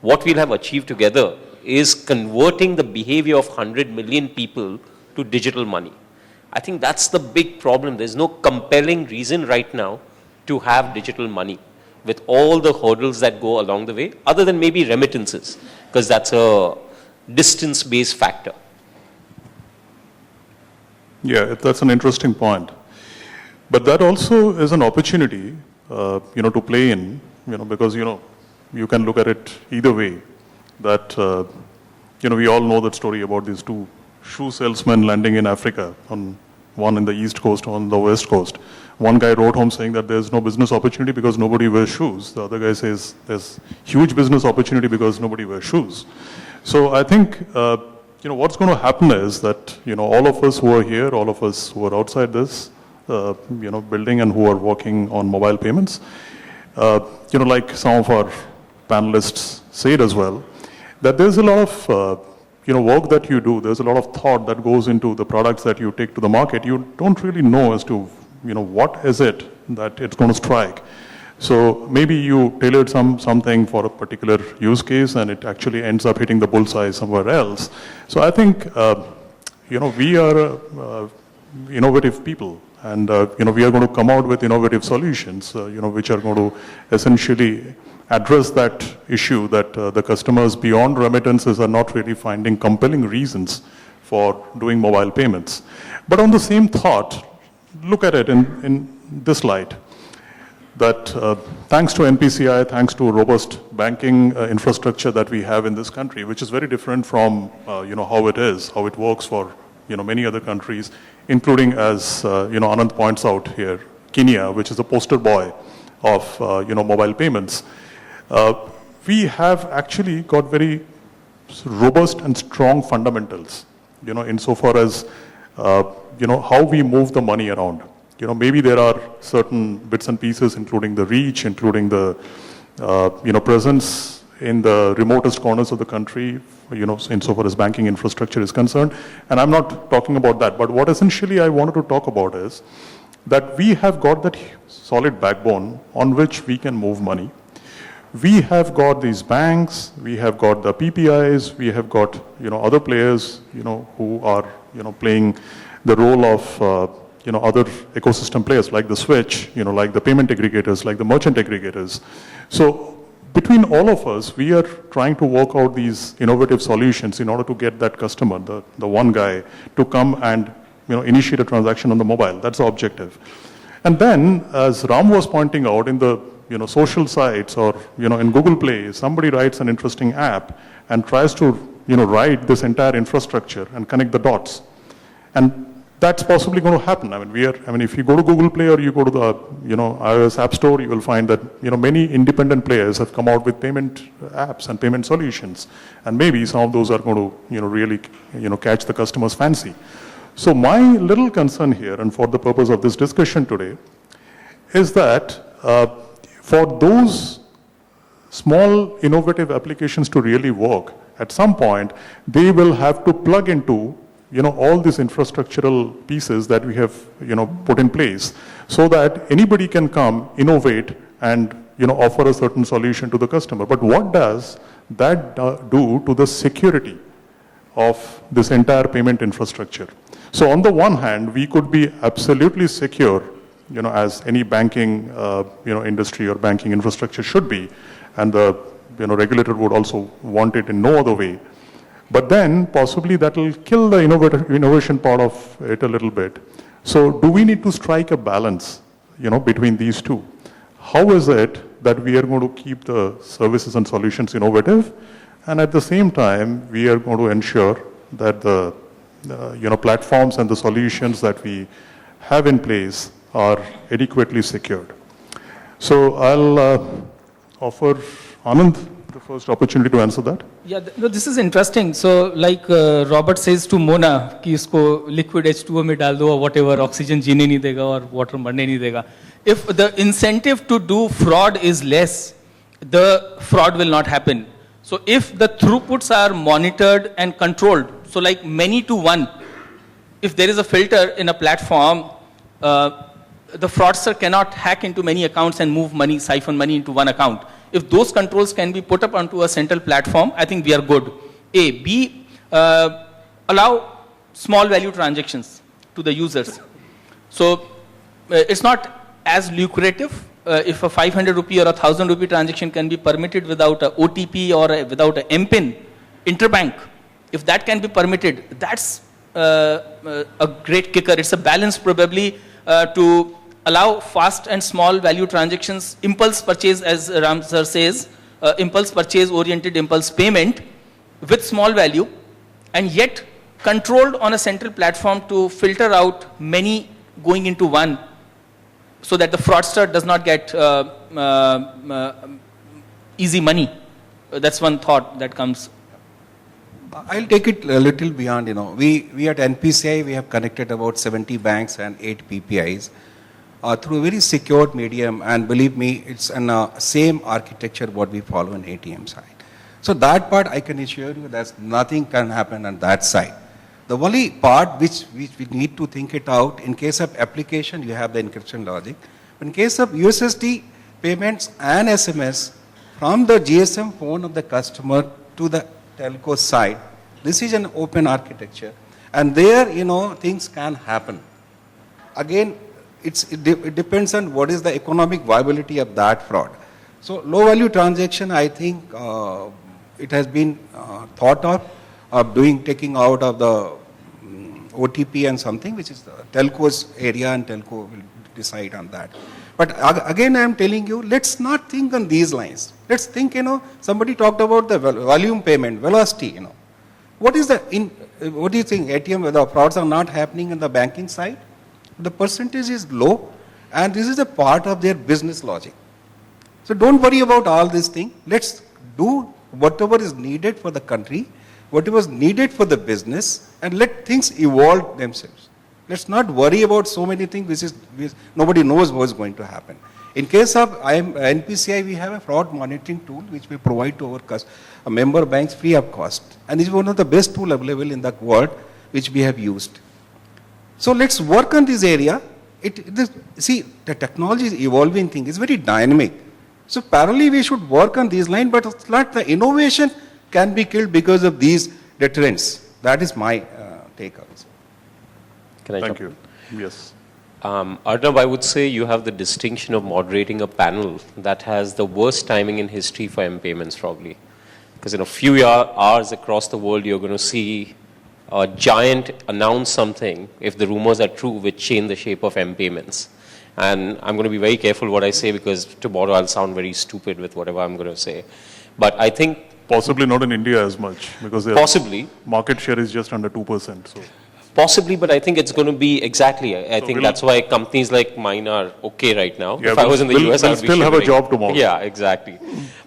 what we'll have achieved together is converting the behavior of 100 million people to digital money. I think that's the big problem. There's no compelling reason right now to have digital money with all the hurdles that go along the way, other than maybe remittances, because that's a distance-based factor.
Yeah, that's an interesting point. But that also is an opportunity, to play in, because, you can look at it either way. That, we all know that story about these two shoe salesmen landing in Africa, one in the East Coast, on the West Coast. One guy wrote home saying that there's no business opportunity because nobody wears shoes. The other guy says there's huge business opportunity because nobody wears shoes. So I think, what's going to happen is that, all of us who are here, all of us who are outside this, building and who are working on mobile payments, like some of our panelists said as well, that there's a lot of, work that you do, there's a lot of thought that goes into the products that you take to the market. You don't really know as to, what is it that it's going to strike. So maybe you tailored something for a particular use case and it actually ends up hitting the bullseye somewhere else. So I think, we are innovative people. And, we are going to come out with innovative solutions, which are going to essentially address that issue that the customers beyond remittances are not really finding compelling reasons for doing mobile payments. But on the same thought, look at it in this light, that thanks to NPCI, thanks to robust banking infrastructure that we have in this country, which is very different from, how it works for, many other countries, including, as Anand points out here, Kenya, which is a poster boy of mobile payments. We have actually got very robust and strong fundamentals, insofar as how we move the money around. Maybe there are certain bits and pieces, including the reach, including the presence in the remotest corners of the country, insofar as banking infrastructure is concerned. And I'm not talking about that. But what essentially I wanted to talk about is that we have got that solid backbone on which we can move money. We have got these banks, we have got the PPIs, we have got, other players, who are, playing the role of, other ecosystem players like the switch, like the payment aggregators, like the merchant aggregators. So between all of us, we are trying to work out these innovative solutions in order to get that customer, the one guy, to come and initiate a transaction on the mobile. That's the objective. And then, as Ram was pointing out, in the social sites or in Google Play, somebody writes an interesting app and tries to write this entire infrastructure and connect the dots. And that's possibly going to happen. If you go to Google Play or you go to the iOS App Store, you will find that many independent players have come out with payment apps and payment solutions, and maybe some of those are going to really catch the customer's fancy. So my little concern here, and for the purpose of this discussion today, is that for those small innovative applications to really work, at some point they will have to plug into all these infrastructural pieces that we have, put in place, so that anybody can come, innovate, and, offer a certain solution to the customer. But what does that do to the security of this entire payment infrastructure? So on the one hand, we could be absolutely secure, as any banking, industry or banking infrastructure should be, and the, regulator would also want it in no other way. But then possibly that will kill the innovation part of it a little bit. So do we need to strike a balance, between these two? How is it that we are going to keep the services and solutions innovative, and at the same time we are going to ensure that the platforms and the solutions that we have in place are adequately secured? So I'll offer Anand the first opportunity to answer that.
Yeah, this is interesting. So like Robert says to Mona कि इसको liquid H2O में डाल दो or whatever, oxygen जीने नहीं देगा और water मरने नहीं देगा. If the incentive to do fraud is less, the fraud will not happen. So if the throughputs are monitored and controlled, so like many to one, if there is a filter in a platform, the fraudster cannot hack into many accounts and move money, siphon money into one account. If those controls can be put up onto a central platform, I think we are good. A. B, allow small value transactions to the users. So it's not as lucrative if a 500 rupee or a 1000 rupee transaction can be permitted without a OTP or without a MPIN, interbank. If that can be permitted, that's a great kicker. It's a balance probably to allow fast and small value transactions, impulse purchase, as Ram sir says, impulse purchase oriented impulse payment with small value, and yet controlled on a central platform to filter out many going into one, so that the fraudster does not get easy money. That's one thought that comes.
I'll take it a little beyond, we at NPCI, we have connected about 70 banks and 8 PPIs. Through a very secured medium, and believe me, it's in same architecture what we follow in ATM side. So that part I can assure you that nothing can happen on that side. The only part which we need to think it out, in case of application, you have the encryption logic. In case of USSD payments and SMS from the GSM phone of the customer to the telco side, this is an open architecture, and there, things can happen. Again, it depends on what is the economic viability of that fraud. So low value transaction, I think it has been thought of taking out of the OTP and something, which is the telco's area, and telco will decide on that. But again, I am telling you, let's not think on these lines. Let's think, somebody talked about the volume payment, velocity, What do you think, ATM, the frauds are not happening in the banking side? The percentage is low, and this is a part of their business logic. So don't worry about all these things. Let's do whatever is needed for the country, whatever is needed for the business, and let things evolve themselves. Let's not worry about so many things which nobody knows what is going to happen. In case of NPCI, we have a fraud monitoring tool which we provide to our member banks free of cost. And this is one of the best tools available in the world which we have used. So let's work on this area. See, the technology is evolving thing. It's very dynamic. So parallelly we should work on these lines, but it's not the innovation can be killed because of these deterrents. That is my take on this.
Can I
Thank
jump
you. Yes.
Arnab, I would say you have the distinction of moderating a panel that has the worst timing in history for M-payments probably. Because in a few hours across the world, you're going to see a giant announce something, if the rumors are true, which change the shape of M-payments. And I'm going to be very careful what I say because tomorrow I'll sound very stupid with whatever I'm going to say. But I think
Possibly not in India as much because their
possibly,
market share is just under 2%. So
possibly, but I think it's going to be exactly. I think
we'll-
that's why companies like mine are okay right now.
Yeah,
If I was in the
we'll
US, I would be
still have a
shivering.
job tomorrow.
Yeah, exactly.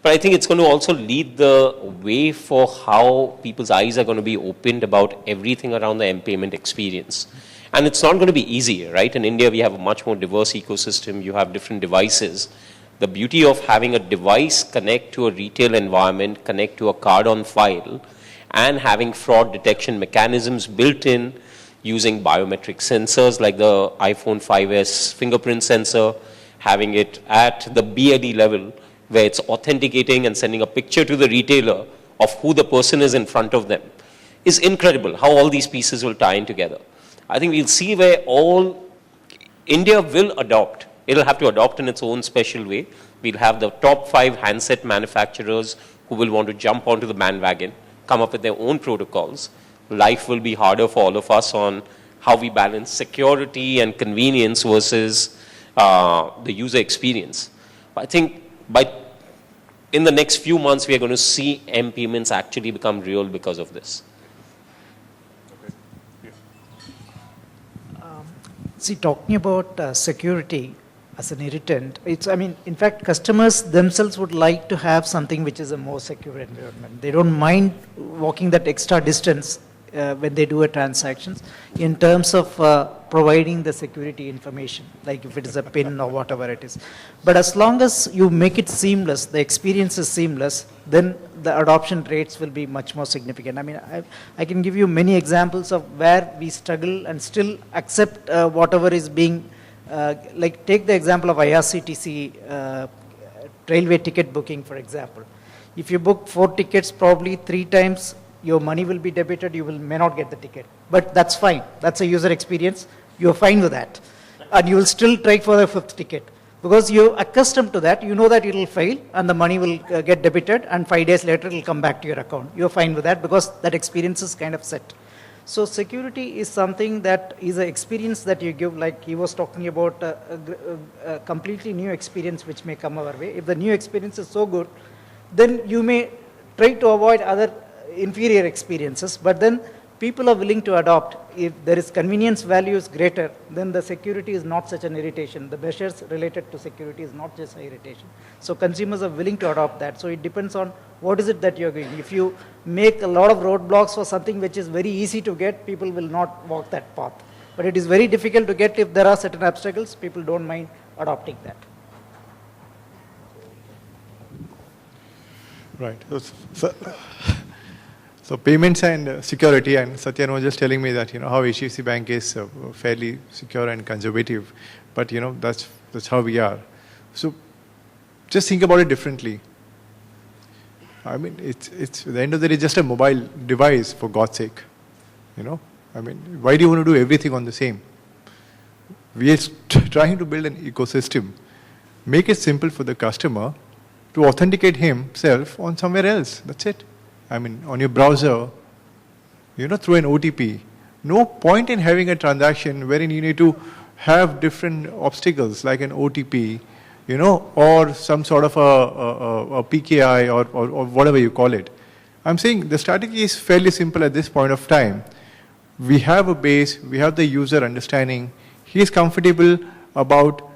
But I think it's going to also lead the way for how people's eyes are going to be opened about everything around the M-payment experience. And it's not going to be easy, right? In India, we have a much more diverse ecosystem. You have different devices. The beauty of having a device connect to a retail environment, connect to a card on file, and having fraud detection mechanisms built in using biometric sensors like the iPhone 5S fingerprint sensor, having it at the BLE level where it's authenticating and sending a picture to the retailer of who the person is in front of them is incredible how all these pieces will tie in together. I think we'll see where India will adopt. It'll have to adopt in its own special way. We'll have the top 5 handset manufacturers who will want to jump onto the bandwagon, come up with their own protocols. Life will be harder for all of us on how we balance security and convenience versus the user experience. I think in the next few months, we are going to see M-payments actually become real because of this.
See, talking about security as an irritant, in fact, customers themselves would like to have something which is a more secure environment. They don't mind walking that extra distance when they do a transaction in terms of providing the security information, like if it is a PIN or whatever it is. But as long as you make it seamless, the experience is seamless, then the adoption rates will be much more significant. I can give you many examples of where we struggle and still accept whatever is being, like take the example of IRCTC railway ticket booking, for example. If you book 4 tickets, probably 3 times your money will be debited, you may not get the ticket. But that's fine. That's a user experience. You're fine with that. And you will still try for the 5th ticket. Because you're accustomed to that, you know that it will fail and the money will get debited and 5 days later it will come back to your account. You're fine with that because that experience is kind of set. So security is something that is an experience that you give, like he was talking about a completely new experience which may come our way. If the new experience is so good, then you may try to avoid other inferior experiences, but then people are willing to adopt. If there is convenience value is greater, then the security is not such an irritation. The measures related to security is not just an irritation. So consumers are willing to adopt that. So it depends on what is it that you're doing. If you make a lot of roadblocks for something which is very easy to get, people will not walk that path. But it is very difficult to get if there are certain obstacles, people don't mind adopting that.
Right. So payments and security, and Satyan was just telling me that, how HDFC Bank is fairly secure and conservative, but, that's how we are. So just think about it differently. It's at the end of the day just a mobile device, for God's sake. Why do you want to do everything on the same? We are trying to build an ecosystem, make it simple for the customer to authenticate himself on somewhere else. That's it. On your browser, through an OTP. No point in having a transaction wherein you need to have different obstacles like an OTP, or some sort of a PKI or whatever you call it. I'm saying the strategy is fairly simple at this point of time. We have a base, we have the user understanding. He is comfortable about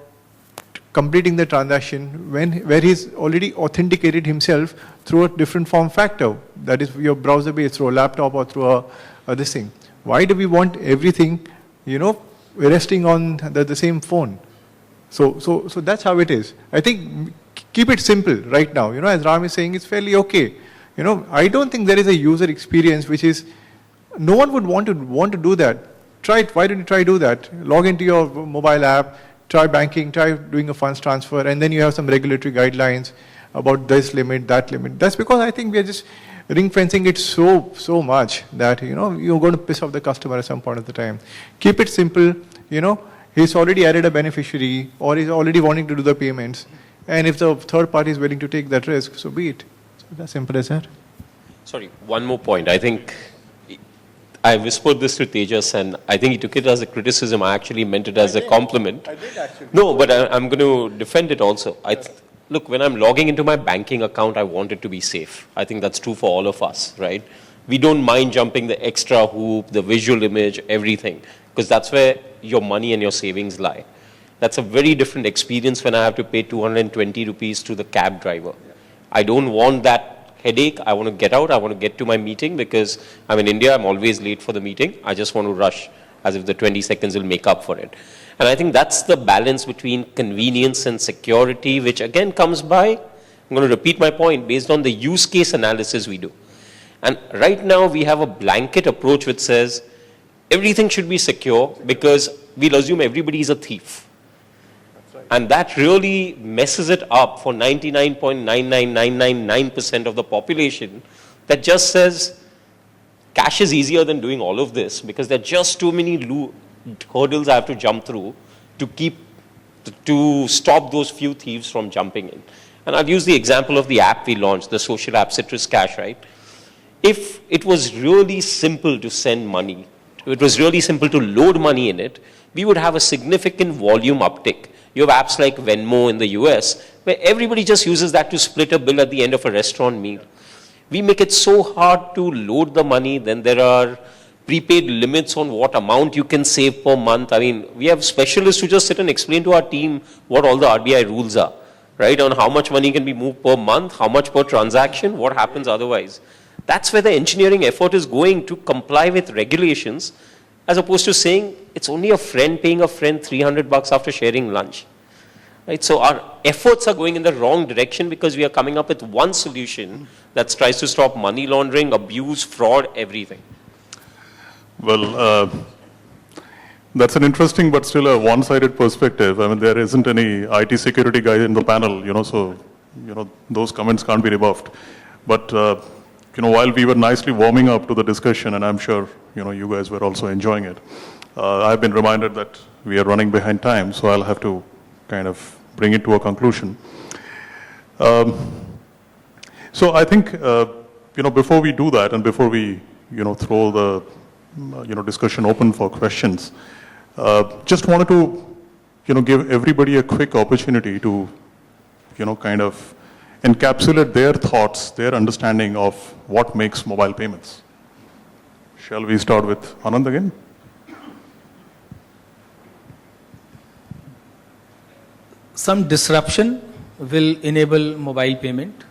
completing the transaction where he's already authenticated himself through a different form factor. That is your browser base, through a laptop or through this thing. Why do we want everything, resting on the same phone? So that's how it is. I think keep it simple right now. As Ram is saying, it's fairly okay. I don't think there is a user experience which is, no one would want to do that. Try it. Why don't you try to do that? Log into your mobile app, try banking, try doing a funds transfer, and then you have some regulatory guidelines about this limit, that limit. That's because I think we are just ring fencing it so much that, you're going to piss off the customer at some point of the time. Keep it simple, he's already added a beneficiary or he's already wanting to do the payments. And if the third party is willing to take that risk, so be it. So that's simple as that.
Sorry, one more point. I think I whispered this to Tejas, and I think he took it as a criticism. I actually meant it as a compliment.
I did actually.
No, but I'm going to defend it also. Look, when I'm logging into my banking account, I want it to be safe. I think that's true for all of us, right? We don't mind jumping the extra hoop, the visual image, everything, because that's where your money and your savings lie. That's a very different experience when I have to pay 220 rupees to the cab driver. I don't want that headache. I want to get out. I want to get to my meeting because I'm in India. I'm always late for the meeting. I just want to rush as if the 20 seconds will make up for it. And I think that's the balance between convenience and security, which again comes by, I'm going to repeat my point, based on the use case analysis we do. And right now we have a blanket approach which says everything should be secure because we'll assume everybody is a thief. And that really messes it up for 99.99999% of the population that just says cash is easier than doing all of this because there are just too many hurdles I have to jump through to stop those few thieves from jumping in. And I'll use the example of the app we launched, the social app Citrus Cash, right? If it was really simple to send money, if it was really simple to load money in it, we would have a significant volume uptick. You have apps like Venmo in the US, where everybody just uses that to split a bill at the end of a restaurant meal. We make it so hard to load the money, then there are prepaid limits on what amount you can save per month. I mean, we have specialists who just sit and explain to our team what all the RBI rules are, right? On how much money can be moved per month, how much per transaction, what happens otherwise. That's where the engineering effort is going to comply with regulations, as opposed to saying it's only a friend paying a friend $300 after sharing lunch. Right? So our efforts are going in the wrong direction because we are coming up with one solution that tries to stop money laundering, abuse, fraud, everything.
Well, that's an interesting but still a one-sided perspective. I mean, there isn't any IT security guy in the panel, so, those comments can't be rebuffed. But, while we were nicely warming up to the discussion, and I'm sure, you guys were also enjoying it, I've been reminded that we are running behind time, so I'll have to kind of bring it to a conclusion. So I think, before we do that and before we, throw the, discussion open for questions, just wanted to, give everybody a quick opportunity to, kind of encapsulate their thoughts, their understanding of what makes mobile payments. Shall we start with Anand again?
Some disruption will enable mobile payment.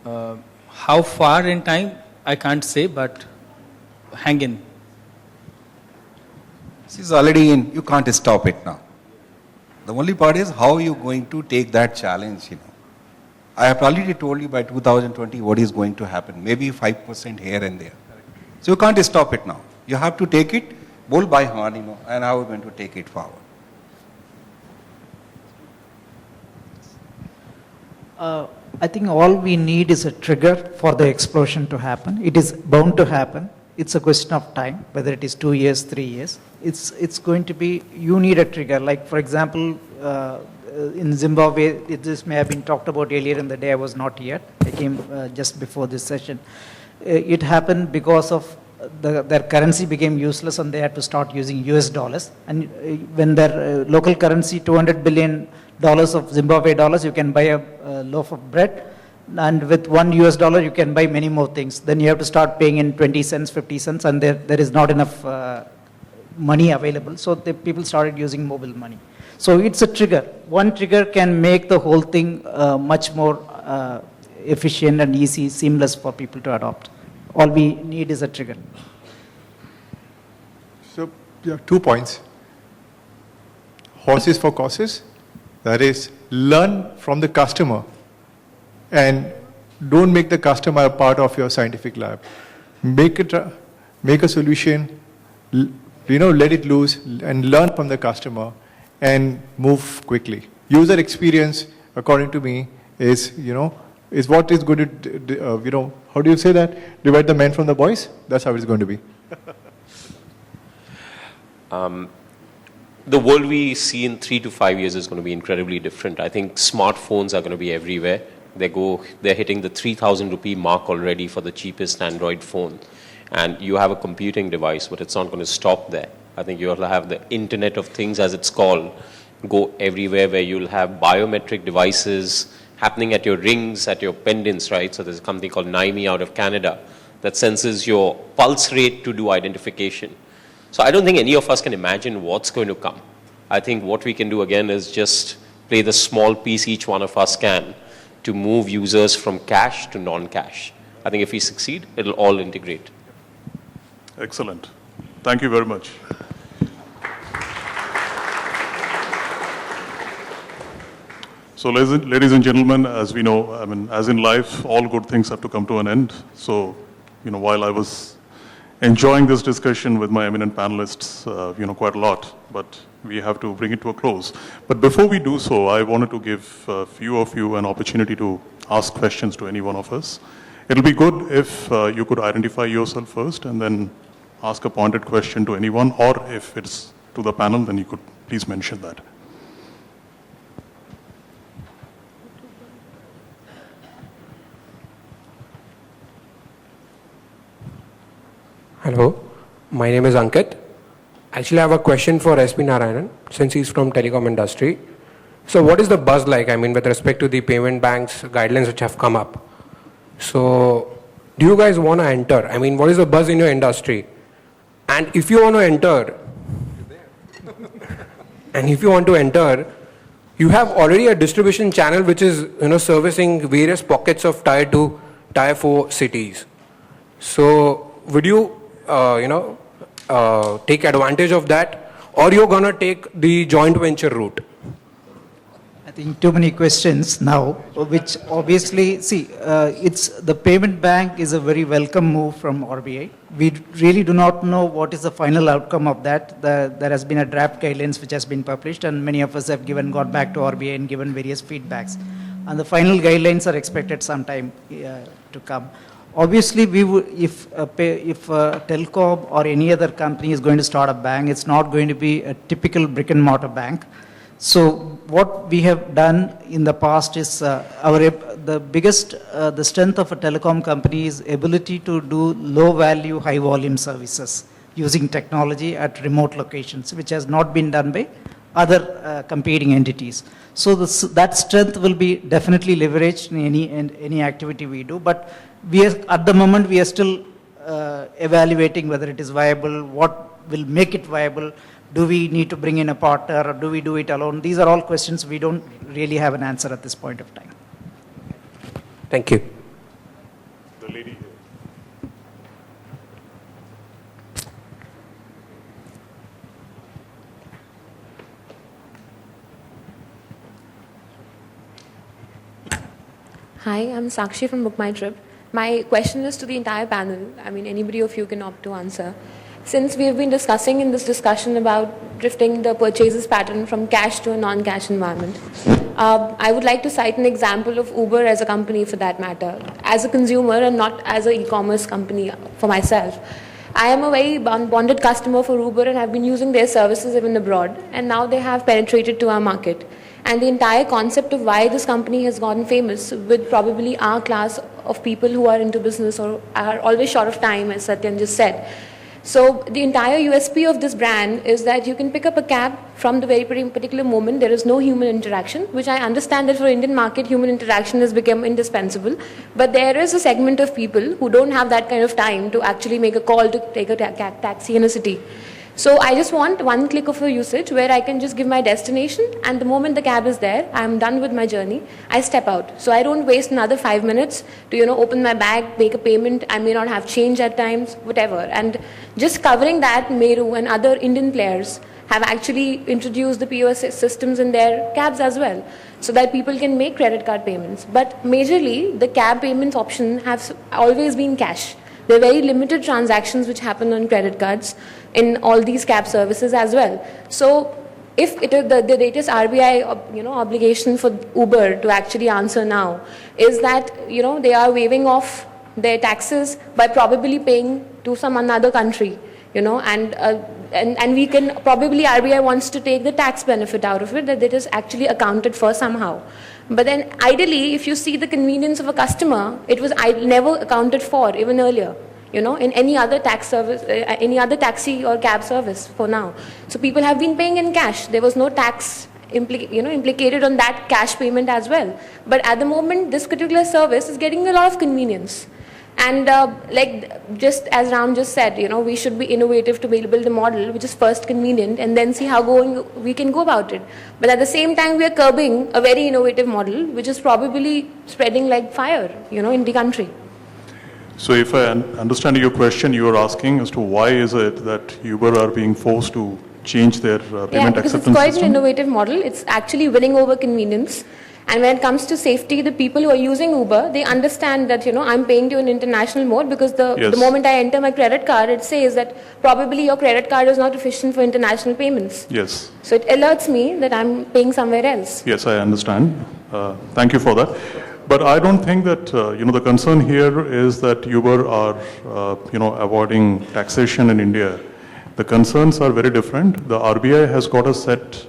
How far in time, I can't say, but hang in.
This is already in, you can't stop it now. The only part is how you're going to take that challenge, I have already told you by 2020 what is going to happen, maybe 5% here and there. So you can't stop it now. You have to take it bull by horn, and how we're going to take it forward.
I think all we need is a trigger for the explosion to happen. It is bound to happen. It's a question of time, whether it is 2 years, 3 years. It's going to be, you need a trigger. Like, for example, in Zimbabwe, this may have been talked about earlier in the day. I was not here. I came just before this session. It happened because of their currency became useless and they had to start using US dollars. And when their local currency, $200 billion of Zimbabwe dollars, you can buy a loaf of bread. And with $1 US, you can buy many more things. Then you have to start paying in 20 cents, 50 cents, and there is not enough money available. So people started using mobile money. So it's a trigger. One trigger can make the whole thing much more efficient and easy, seamless for people to adopt. All we need is a trigger.
So, 2 points. Horses for courses. That is, learn from the customer and don't make the customer a part of your scientific lab. Make a solution, let it loose and learn from the customer and move quickly. User experience, according to me, is what is going to, how do you say that? Divide the men from the boys? That's how it's going to be.
the world we see in 3 to 5 years is going to be incredibly different. I think smartphones are going to be everywhere. They're hitting the 3,000 rupee mark already for the cheapest Android phone. And you have a computing device, but it's not going to stop there. I think you'll have the Internet of Things, as it's called, go everywhere, where you'll have biometric devices happening at your rings, at your pendants, right? So there's a company called Naimi out of Canada that senses your pulse rate to do identification. So I don't think any of us can imagine what's going to come. I think what we can do again is just play the small piece each one of us can to move users from cash to non-cash. I think if we succeed, it'll all integrate.
Excellent. Thank you very much. So ladies and gentlemen, as we know, I mean, as in life, all good things have to come to an end. So, while I was enjoying this discussion with my eminent panelists, quite a lot, but we have to bring it to a close. But before we do so, I wanted to give a few of you an opportunity to ask questions to any one of us. It'll be good if you could identify yourself first and then ask a pointed question to anyone, or if it's to the panel, then you could please mention that.
Hello, my name is Ankit. Actually, I have a question for S.P. Narayanan, since he's from telecom industry. So what is the buzz like, with respect to the payment banks guidelines which have come up? So do you guys want to enter? What is the buzz in your industry? And if you want to enter, you have already a distribution channel which is, servicing various pockets of tier 2, tier 4 cities. So would you take advantage of that, or you're going to take the joint venture route?
I think too many questions now, which obviously, it's the payment bank is a very welcome move from RBI. We really do not know what is the final outcome of that. There has been a draft guidelines which has been published, and many of us have gone back to RBI and given various feedbacks. And the final guidelines are expected sometime to come. Obviously, we would, if a telecom or any other company is going to start a bank, it's not going to be a typical brick and mortar bank. So what we have done in the past is the strength of a telecom company is ability to do low value, high volume services using technology at remote locations, which has not been done by other competing entities. So that strength will be definitely leveraged in any activity we do. But at the moment, we are still evaluating whether it is viable, what will make it viable. Do we need to bring in a partner, or do we do it alone? These are all questions we don't really have an answer at this point of time.
Thank you.
The lady here.
Hi, I'm Sakshi from Book My Trip. My question is to the entire panel. Anybody of you can opt to answer. Since we have been discussing in this discussion about drifting the purchases pattern from cash to a non-cash environment, I would like to cite an example of Uber as a company for that matter. As a consumer and not as an e-commerce company for myself, I am a very bonded customer for Uber and have been using their services even abroad, and now they have penetrated to our market. And the entire concept of why this company has gotten famous with probably our class of people who are into business or are always short of time, as Satyan just said. So the entire USP of this brand is that you can pick up a cab from the very particular moment. There is no human interaction, which I understand that for Indian market, human interaction has become indispensable. But there is a segment of people who don't have that kind of time to actually make a call to take a taxi in a city. So I just want one click of a usage where I can just give my destination, and the moment the cab is there, I'm done with my journey, I step out. So I don't waste another 5 minutes to, open my bag, make a payment. I may not have change at times, whatever. And just covering that, Meru and other Indian players have actually introduced the POS systems in their cabs as well, so that people can make credit card payments. But majorly, the cab payments option has always been cash. There are very limited transactions which happen on credit cards in all these cab services as well. So if the latest RBI obligation for Uber to actually answer now is that they are waiving off their taxes by probably paying to some another country and we can probably, RBI wants to take the tax benefit out of it, that it is actually accounted for somehow. But then ideally, if you see the convenience of a customer, it was never accounted for even earlier, in any other tax service, any other taxi or cab service for now. So people have been paying in cash. There was no tax implicated on that cash payment as well. But at the moment, this particular service is getting a lot of convenience. And just as Ram just said, we should be innovative to build a model which is first convenient and then see how we can go about it. But at the same time, we are curbing a very innovative model which is probably spreading like fire, in the country.
So if I understand your question, you are asking as to why is it that Uber are being forced to change their payment
because
acceptance
it's quite
system?
an innovative model. It's actually winning over convenience. And when it comes to safety, the people who are using Uber, they understand that, I'm paying to an international mode because the moment I enter my credit card, it says that probably your credit card is not efficient for international payments.
Yes.
So it alerts me that I'm paying somewhere else.
Yes, I understand. Thank you for that. But I don't think that, the concern here is that Uber are, avoiding taxation in India. The concerns are very different. The RBI has got a set,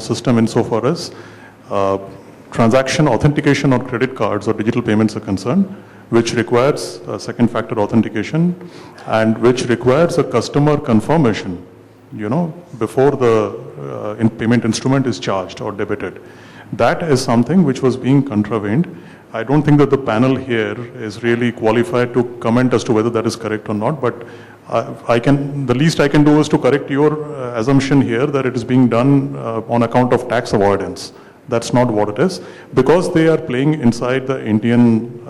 system insofar as transaction authentication on credit cards or digital payments are concerned, which requires second factor authentication and which requires a customer confirmation, before the payment instrument is charged or debited. That is something which was being contravened. I don't think that the panel here is really qualified to comment as to whether that is correct or not, but the least I can do is to correct your assumption here that it is being done on account of tax avoidance. That's not what it is, because they are playing inside the Indian,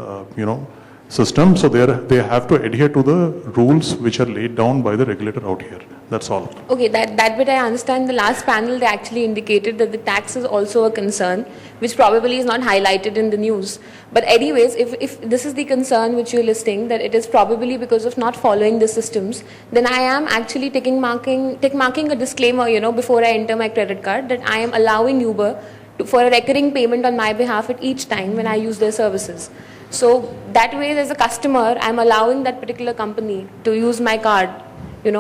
system, so they have to adhere to the rules which are laid down by the regulator out here. That's all.
Okay, that bit I understand. The last panel, they actually indicated that the tax is also a concern, which probably is not highlighted in the news. But anyways, if this is the concern which you're listing, that it is probably because of not following the systems, then I am actually marking a disclaimer, before I enter my credit card, that I am allowing Uber for a recurring payment on my behalf at each time when I use their services. So that way, as a customer, I'm allowing that particular company to use my card,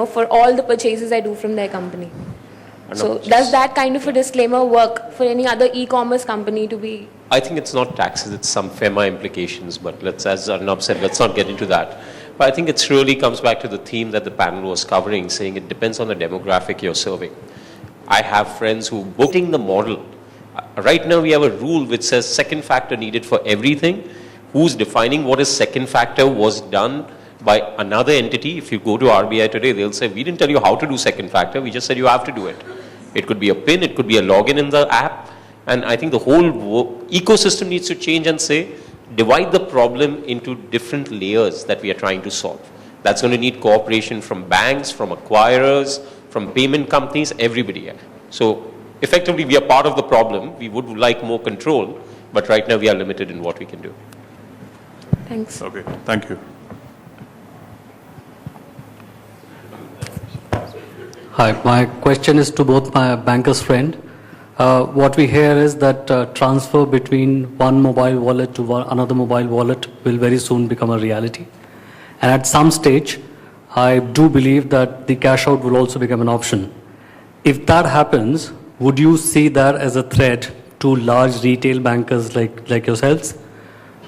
for all the purchases I do from their company. So does that kind of a disclaimer work for any other e-commerce company to be?
I think it's not taxes, it's some FEMA implications, but as Arnab said, let's not get into that. But I think it really comes back to the theme that the panel was covering, saying it depends on the demographic you're serving. I have friends who booking the model. Right now we have a rule which says second factor needed for everything. Who's defining what is second factor was done by another entity. If you go to RBI today, they'll say, we didn't tell you how to do second factor, we just said you have to do it. It could be a PIN, it could be a login in the app. And I think the whole ecosystem needs to change and say, divide the problem into different layers that we are trying to solve. That's going to need cooperation from banks, from acquirers, from payment companies, everybody. So effectively, we are part of the problem. We would like more control, but right now we are limited in what we can do.
Thanks.
Okay, thank you.
Hi, my question is to both my banker's friend. What we hear is that transfer between one mobile wallet to another mobile wallet will very soon become a reality. And at some stage, I do believe that the cash out will also become an option. If that happens, would you see that as a threat to large retail bankers like yourselves?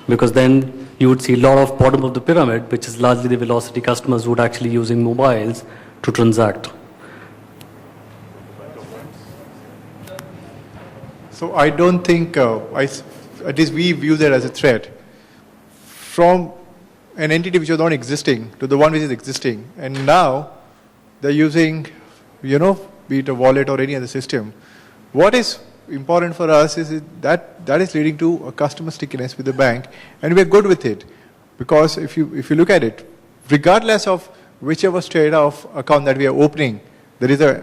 Because then you would see a lot of bottom of the pyramid, which is largely the velocity customers who would actually using mobiles to transact.
So I don't think, at least we view that as a threat. From an entity which was not existing to the one which is existing, and now they're using, be it a wallet or any other system. What is important for us is that is leading to a customer stickiness with the bank, and we're good with it. Because if you look at it, regardless of whichever straight off account that we are opening, there is a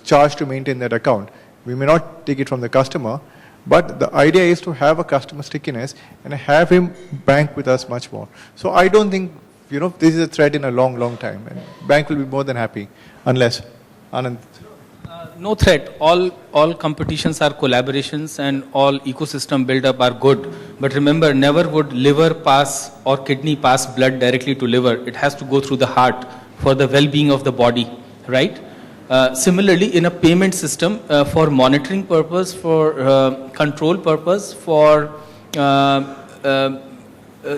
charge to maintain that account. We may not take it from the customer, but the idea is to have a customer stickiness and have him bank with us much more. So I don't think, this is a threat in a long, long time. And bank will be more than happy, unless, Anand.
No threat. All competitions are collaborations and all ecosystem build up are good. But remember, never would liver pass or kidney pass blood directly to liver. It has to go through the heart for the well-being of the body, right? Similarly, in a payment system, for monitoring purpose, for control purpose, for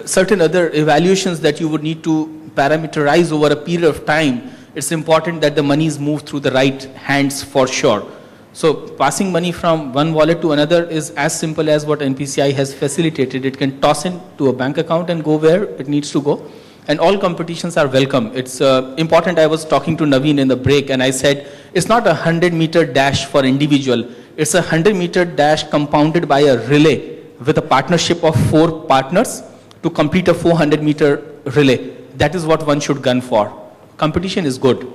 certain other evaluations that you would need to parameterize over a period of time, it's important that the money is moved through the right hands for sure. So passing money from one wallet to another is as simple as what NPCI has facilitated. It can toss into a bank account and go where it needs to go. And all competitions are welcome. It's important. I was talking to Naveen in the break and I said, it's not a 100-meter dash for individual. It's a 100-meter dash compounded by a relay with a partnership of 4 partners to complete a 400-meter relay. That is what one should gun for. Competition is good.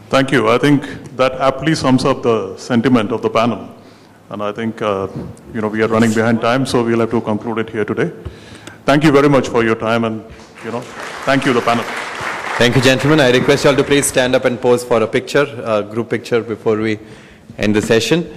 Thank you. I think that aptly sums up the sentiment of the panel. And I think, we are running behind time, so we'll have to conclude it here today. Thank you very much for your time and, thank you, the panel.
Thank you, gentlemen. I request you all to please stand up and pose for a picture, a group picture before we end the session.